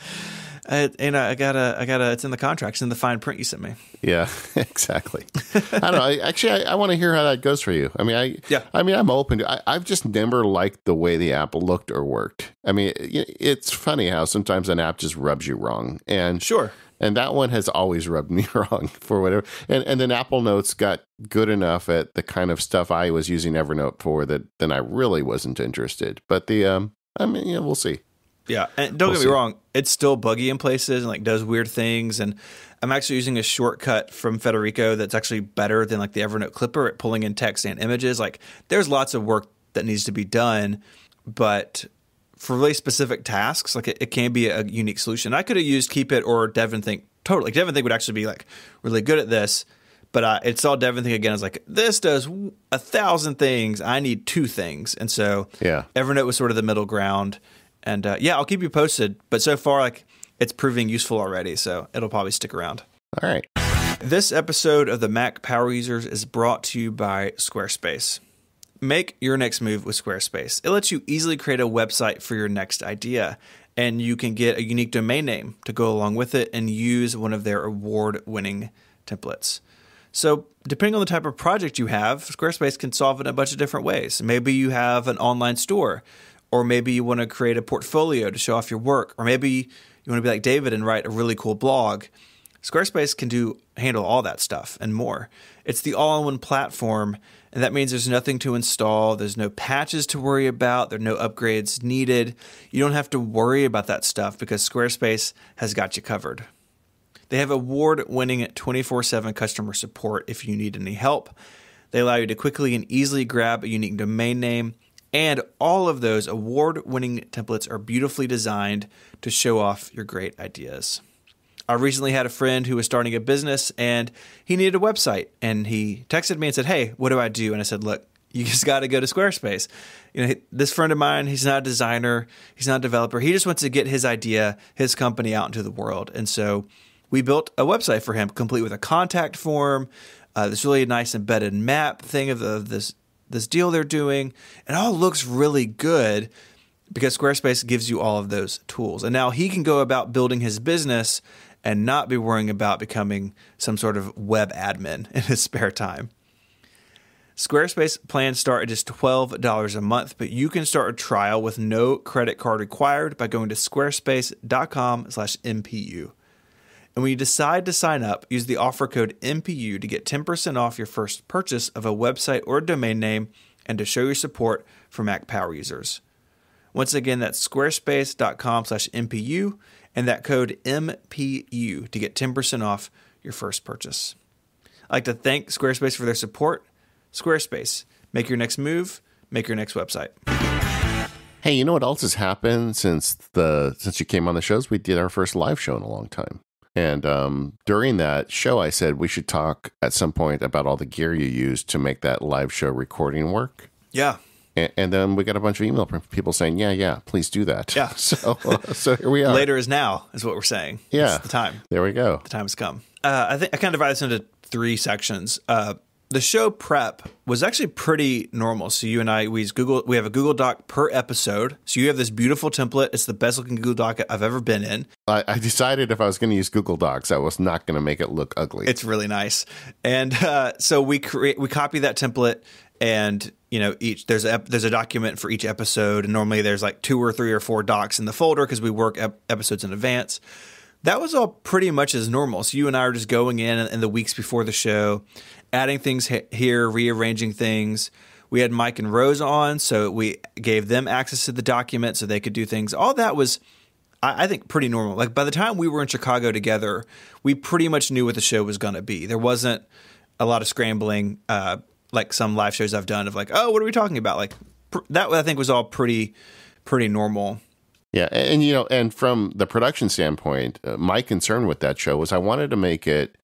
B: I gotta. It's in the contract. It's in the fine print you sent me.
A: Yeah, exactly. I don't know. I want to hear how that goes for you. I mean, I'm open to. I've just never liked the way the app looked or worked. I mean, it's funny how sometimes an app just rubs you wrong, and
B: sure.
A: And that one has always rubbed me wrong for whatever. And then Apple Notes got good enough at the kind of stuff I was using Evernote for that then I really wasn't interested. But we'll see.
B: Yeah, and don't get me wrong, it's still buggy in places and like does weird things. And I'm actually using a shortcut from Federico that's actually better than like the Evernote Clipper at pulling in text and images. Like there's lots of work that needs to be done, but for really specific tasks, like it can be a unique solution. I could have used Keepit or DevonThink totally. Like DevonThink would actually be like really good at this, but it's all DevonThink again. It's like, this does 1,000 things. I need 2 things. And so Evernote was sort of the middle ground. And I'll keep you posted. But so far, like it's proving useful already, so it'll probably stick around.
A: All right.
B: This episode of the Mac Power Users is brought to you by Squarespace. Make your next move with Squarespace. It lets you easily create a website for your next idea, and you can get a unique domain name to go along with it and use one of their award-winning templates. So depending on the type of project you have, Squarespace can solve it in a bunch of different ways. Maybe you have an online store, or maybe you want to create a portfolio to show off your work, or maybe you want to be like David and write a really cool blog. Squarespace can handle all that stuff and more. It's the all-in-one platform, and that means there's nothing to install. There's no patches to worry about. There are no upgrades needed. You don't have to worry about that stuff because Squarespace has got you covered. They have award-winning 24/7 customer support if you need any help. They allow you to quickly and easily grab a unique domain name, and all of those award-winning templates are beautifully designed to show off your great ideas. I recently had a friend who was starting a business and he needed a website, and he texted me and said, "Hey, what do I do?" And I said, "Look, you just got to go to Squarespace." This friend of mine, he's not a designer, he's not a developer. He just wants to get his idea, his company out into the world. And so we built a website for him, complete with a contact form, this really nice embedded map thing of this deal they're doing. It all looks really good because Squarespace gives you all of those tools. And now he can go about building his business and not be worrying about becoming some sort of web admin in his spare time. Squarespace plans start at just $12 a month, but you can start a trial with no credit card required by going to squarespace.com/MPU. And when you decide to sign up, use the offer code MPU to get 10% off your first purchase of a website or a domain name and to show your support for Mac Power Users. Once again, that's squarespace.com/MPU and that code MPU to get 10% off your first purchase. I'd like to thank Squarespace for their support. Squarespace, make your next move, make your next website.
A: Hey, you know what else has happened since you came on the shows? We did our first live show in a long time. And during that show, I said we should talk at some point about all the gear you used to make that live show recording work.
B: Yeah.
A: And then we got a bunch of email from people saying, yeah, please do that.
B: Yeah.
A: So here we are.
B: Later is now, is what we're saying.
A: Yeah.
B: It's the time.
A: There we go.
B: The time has come. I think I kind of divide this into 3 sections. The show prep was actually pretty normal. So you and I, we have a Google Doc per episode. So you have this beautiful template. It's the best looking Google Doc I've ever been in.
A: I decided if I was going to use Google Docs, I was not going to make it look ugly.
B: It's really nice. And so we copy that template, and there's a document for each episode. And normally there's like 2 or 3 or 4 docs in the folder because we work episodes in advance. That was all pretty much as normal. So you and I are just going in the weeks before the show, adding things here, rearranging things. We had Mike and Rose on, so we gave them access to the document so they could do things. All that was, I think, pretty normal. Like by the time we were in Chicago together, we pretty much knew what the show was going to be. There wasn't a lot of scrambling, like some live shows I've done of like, oh, what are we talking about? Like that, I think, was all pretty normal.
A: Yeah, and from the production standpoint, my concern with that show was I wanted to make it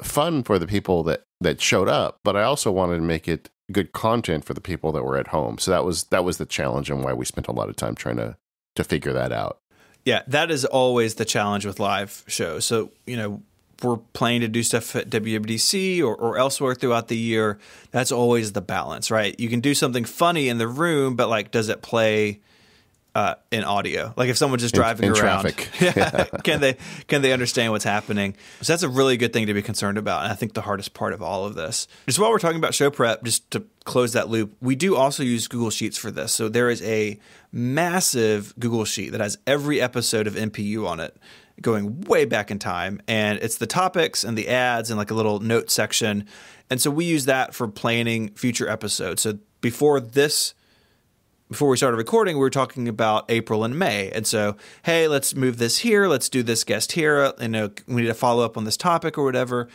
A: fun for the people that showed up, but I also wanted to make it good content for the people that were at home. So that was the challenge, and why we spent a lot of time trying to figure that out.
B: Yeah, that is always the challenge with live shows. So we're planning to do stuff at WWDC or elsewhere throughout the year. That's always the balance, right? You can do something funny in the room, but like, does it play in audio? Like if someone's just driving
A: in
B: around,
A: traffic.
B: Yeah, can they understand what's happening? So that's a really good thing to be concerned about. And I think the hardest part of all of this. Just while we're talking about show prep, just to close that loop, we do also use Google Sheets for this. So there is a massive Google Sheet that has every episode of NPU on it, going way back in time. And it's the topics and the ads and like a little note section. And so we use that for planning future episodes. So before we started recording, we were talking about April and May. And so, hey, let's move this here. Let's do this guest here. We need to follow up on this topic or whatever.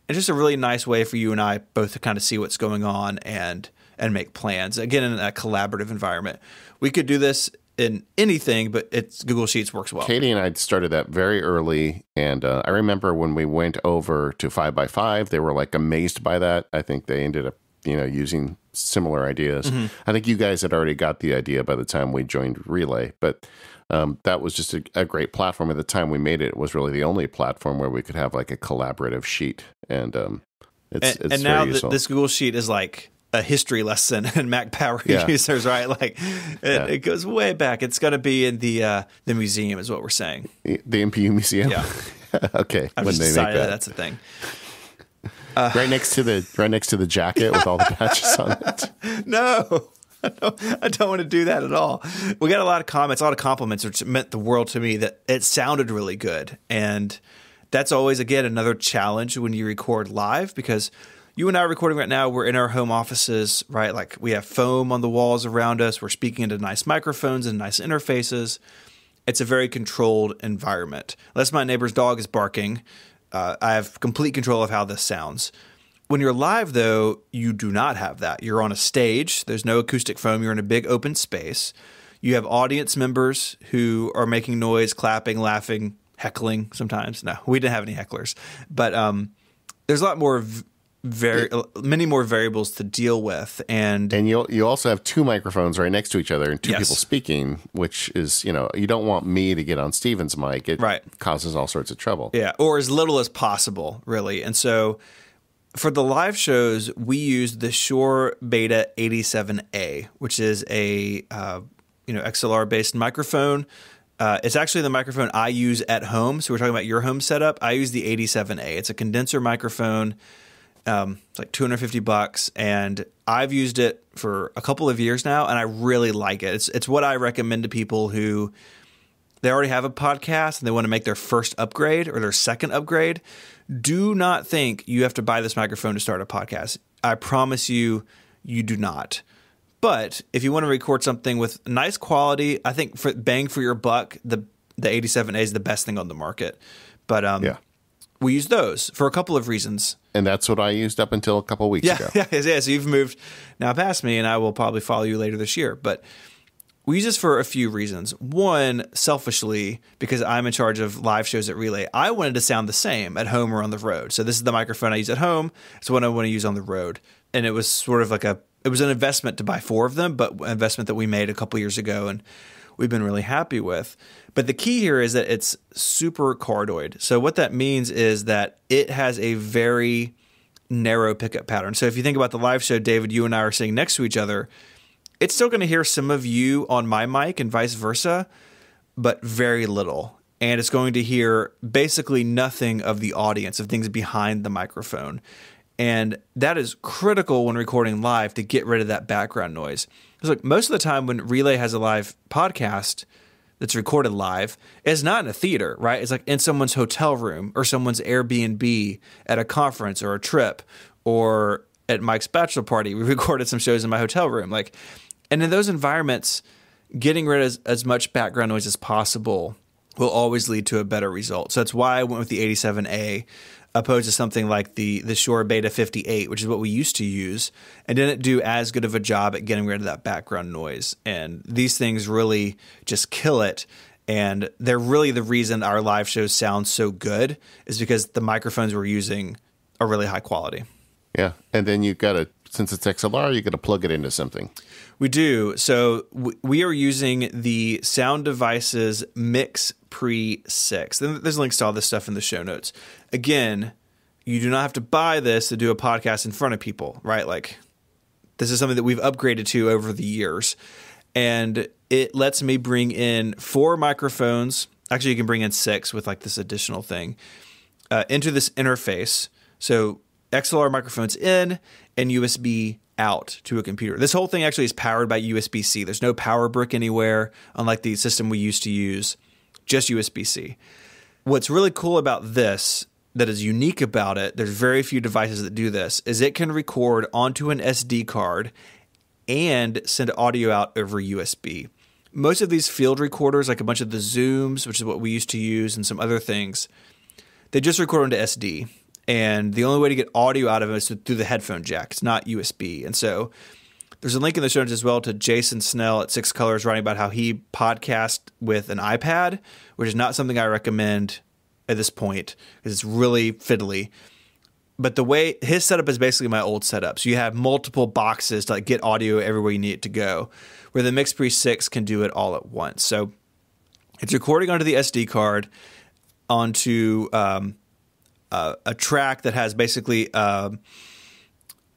B: It's just a really nice way for you and I both to kind of see what's going on and make plans. Again, in a collaborative environment. We could do this in anything, but Google Sheets works well.
A: Katie and I started that very early. And I remember when we went over to 5x5, they were like amazed by that. I think they ended up using similar ideas. Mm-hmm. I think you guys had already got the idea by the time we joined Relay, but that was just a great platform. At the time we made it, it was really the only platform where we could have like a collaborative sheet. And it's
B: now
A: useful.
B: This Google Sheet is like a history lesson in Mac Power users, right? Like it goes way back. It's going to be in the museum is what we're saying.
A: The MPU museum?
B: Yeah.
A: Okay.
B: I've just decided that's a thing.
A: Right next to the jacket with all the patches on it.
B: No, I don't want to do that at all. We got a lot of comments, a lot of compliments, which meant the world to me that it sounded really good. And that's always, again, another challenge when you record live, because you and I are recording right now. We're in our home offices, right? Like we have foam on the walls around us. We're speaking into nice microphones and nice interfaces. It's a very controlled environment. Unless my neighbor's dog is barking, I have complete control of how this sounds. When you're live, though, you do not have that. You're on a stage. There's no acoustic foam. You're in a big open space. You have audience members who are making noise, clapping, laughing, heckling sometimes. No, we didn't have any hecklers. But there's a lot more, many more variables to deal with. And
A: you also have 2 microphones right next to each other and 2 people speaking, which is, you don't want me to get on Steven's mic. It causes all sorts of trouble.
B: Yeah, or as little as possible, really. And so for the live shows, we use the Shure Beta 87A, which is a XLR-based microphone. It's actually the microphone I use at home. So we're talking about your home setup. I use the 87A. It's a condenser microphone. It's like $250, and I've used it for a couple of years now, and I really like it. It's what I recommend to people who they already have a podcast and they want to make their first upgrade or their second upgrade. Do not think you have to buy this microphone to start a podcast. I promise you, you do not. But if you want to record something with nice quality, I think for bang for your buck, the 87A is the best thing on the market. But we use those for a couple of reasons.
A: And that's what I used up until a couple of weeks ago.
B: Yeah. So you've moved now past me, and I will probably follow you later this year. But we use this for a few reasons. One, selfishly, because I'm in charge of live shows at Relay, I wanted to sound the same at home or on the road. So this is the microphone I use at home. It's what I want to use on the road. And it was sort of like it was an investment to buy 4 of them, but an investment that we made a couple years ago and we've been really happy with. But the key here is that it's super cardioid. So what that means is that it has a very narrow pickup pattern. So if you think about the live show, David, you and I are sitting next to each other, it's still going to hear some of you on my mic and vice versa, but very little. And it's going to hear basically nothing of the audience, of things behind the microphone. And that is critical when recording live to get rid of that background noise. Because look, most of the time when Relay has a live podcast that's recorded live, it's not in a theater, right? It's like in someone's hotel room or someone's Airbnb at a conference or a trip, or at Mike's bachelor party. We recorded some shows in my hotel room. And in those environments, getting rid of as much background noise as possible will always lead to a better result. So that's why I went with the 87A opposed to something like the Shure Beta 58, which is what we used to use, and didn't do as good of a job at getting rid of that background noise. And these things really just kill it. And they're really the reason our live shows sound so good, is because the microphones we're using are really high quality.
A: Yeah. And then you've got to, since it's XLR, you got to plug it into something.
B: We do. So we are using the Sound Devices Mix Pre 6. There's links to all this stuff in the show notes. Again, you do not have to buy this to do a podcast in front of people, right? Like, this is something that we've upgraded to over the years. And it lets me bring in 4 microphones. Actually, you can bring in 6 with like this additional thing into this interface. So XLR microphones in and USB out to a computer. This whole thing actually is powered by USB-C. There's no power brick anywhere, unlike the system we used to use, just USB-C. What's really cool about this, that is unique about it, there's very few devices that do this, is it can record onto an SD card and send audio out over USB. Most of these field recorders, like a bunch of the Zooms, which is what we used to use, and some other things, they just record onto SD. And the only way to get audio out of it is through the headphone jack. It's not USB. And so there's a link in the show notes as well to Jason Snell at 6 Colors writing about how he podcasts with an iPad, which is not something I recommend at this point because it's really fiddly. But the way his setup is basically my old setup. So you have multiple boxes to like get audio everywhere you need it to go, where the Mix Pre 6 can do it all at once. So it's recording onto the SD card onto a track that has basically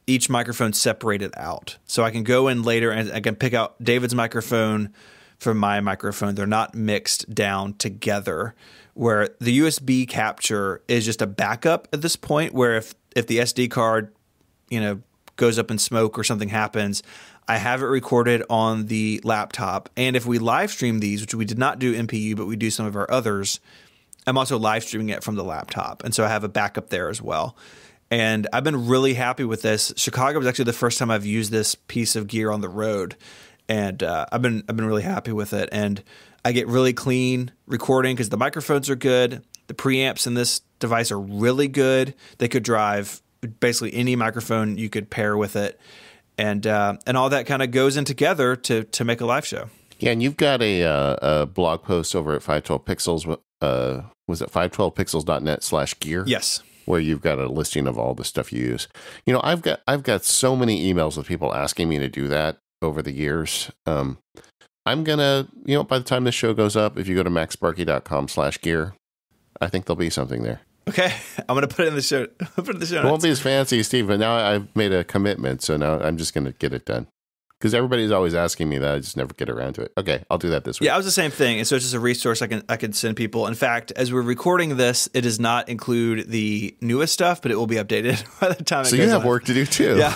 B: each microphone separated out. So I can go in later and I can pick out David's microphone from my microphone. They're not mixed down together, where the USB capture is just a backup at this point, where if the SD card, goes up in smoke or something happens, I have it recorded on the laptop. And if we live stream these, which we did not do MPU, but we do some of our others, I'm also live streaming it from the laptop. And so I have a backup there as well. And I've been really happy with this. Chicago was actually the first time I've used this piece of gear on the road. And I've been really happy with it. And I get really clean recording because the microphones are good. The preamps in this device are really good. They could drive basically any microphone you could pair with it. And all that kind of goes in together to make a live show.
A: Yeah, and you've got a blog post over at 512 Pixels. Was it 512pixels.net/gear?
B: Yes.
A: Where you've got a listing of all the stuff you use. I've got so many emails with people asking me to do that over the years. I'm gonna, by the time this show goes up, if you go to maxsparky.com/gear, I think there'll be something there.
B: Okay, I'm gonna put it in the show. It
A: won't be as fancy, Steve, but now I've made a commitment, so now I'm just gonna get it done. Because everybody's always asking me that. I just never get around to it. Okay, I'll do that this week.
B: Yeah, I was the same thing. And so it's just a resource I can send people. In fact, as we're recording this, it does not include the newest stuff, but it will be updated by the time it goes
A: So you have
B: on.
A: work to do too.
B: Yeah,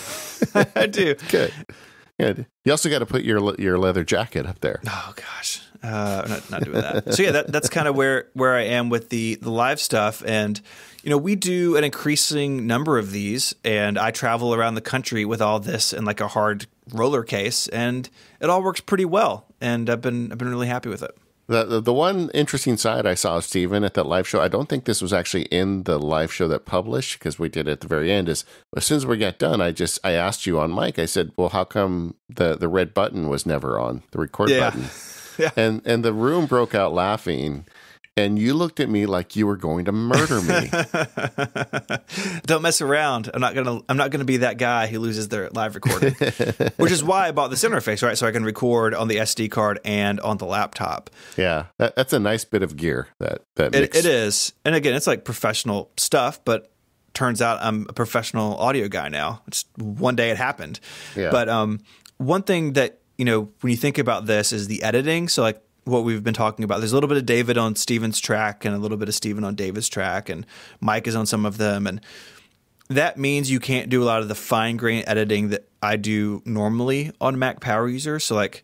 B: I do.
A: Good. You also got to put your leather jacket up there.
B: Oh, gosh. I'm not doing that. So yeah, that's kind of where I am with the live stuff. And, we do an increasing number of these, and I travel around the country with all this in like a hard roller case, and it all works pretty well. And I've been really happy with it.
A: The one interesting side I saw of Steven at that live show, I don't think this was actually in the live show that published because we did it at the very end, is as soon as we got done, I asked you on mic, I said, well, how come the red button was never on, the record button?
B: Yeah.
A: And the room broke out laughing. And you looked at me like you were going to murder me.
B: Don't mess around. I'm not gonna be that guy who loses their live recording. Which is why I bought this interface, right? So I can record on the SD card and on the laptop.
A: Yeah, that's a nice bit of gear.
B: It is, and again, it's like professional stuff. But turns out I'm a professional audio guy now. It's one day it happened.
A: Yeah.
B: But one thing that when you think about this is the editing. So like what we've been talking about, there's a little bit of David on Steven's track and a little bit of Steven on David's track, and Mike is on some of them. And that means you can't do a lot of the fine grained editing that I do normally on Mac Power Users. So like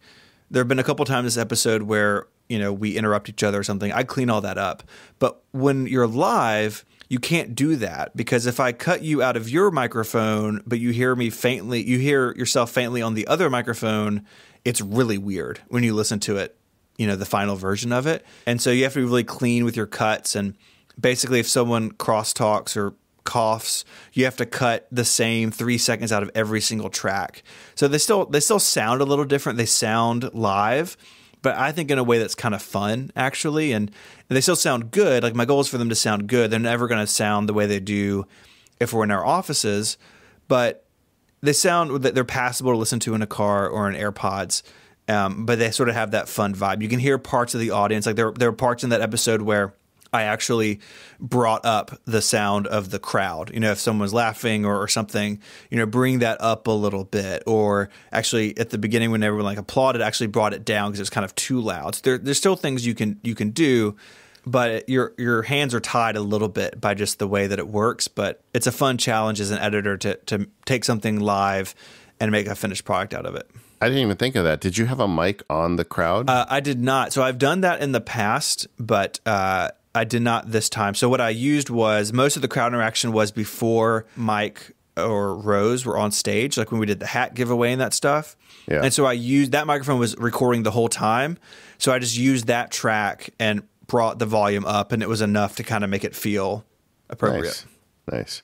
B: there have been a couple times this episode where, we interrupt each other or something. I clean all that up. But when you're live, you can't do that, because if I cut you out of your microphone, but you hear yourself faintly on the other microphone, it's really weird when you listen to it, the final version of it. And so you have to be really clean with your cuts. And basically, if someone crosstalks or coughs, you have to cut the same 3 seconds out of every single track. So they still sound a little different. They sound live, but I think in a way that's kind of fun, actually. And they still sound good. Like, my goal is for them to sound good. They're never going to sound the way they do if we're in our offices, but they're passable to listen to in a car or in AirPods. But they sort of have that fun vibe. You can hear parts of the audience. Like there are parts in that episode where I actually brought up the sound of the crowd. If someone's laughing or something, bring that up a little bit. Or actually at the beginning when everyone like applauded, actually brought it down because it was kind of too loud. So there's still things you can do, but your hands are tied a little bit by just the way that it works. But it's a fun challenge as an editor to take something live and make a finished product out of it.
A: I didn't even think of that. Did you have a mic on the crowd?
B: I did not. So I've done that in the past, but I did not this time. So what I used was, most of the crowd interaction was before Mike or Rose were on stage, like when we did the hat giveaway and that stuff.
A: Yeah.
B: And so that microphone was recording the whole time. So I just used that track and brought the volume up, and it was enough to kind of make it feel appropriate.
A: Nice.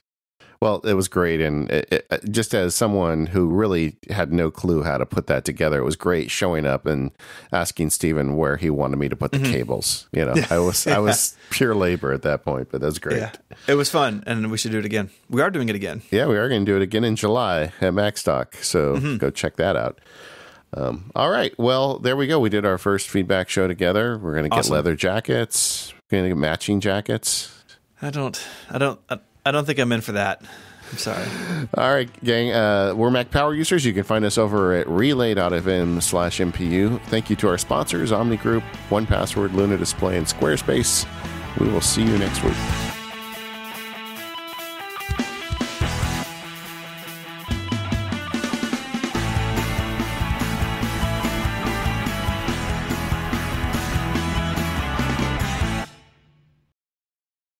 A: Well, it was great. And just as someone who really had no clue how to put that together, it was great showing up and asking Steven where he wanted me to put the cables. I was pure labor at that point, but that was great.
B: Yeah. It was fun, and we should do it again. We are doing it again.
A: Yeah, we are going to do it again in July at MacStock. So go check that out. All right. Well, there we go. We did our first feedback show together. We're going to get leather jackets. We're going to get matching jackets.
B: I don't think I'm in for that. I'm sorry.
A: All right, gang. We're Mac Power Users. You can find us over at relay.fm/MPU. Thank you to our sponsors, Omni Group, 1Password, Luna Display, and Squarespace. We will see you next week.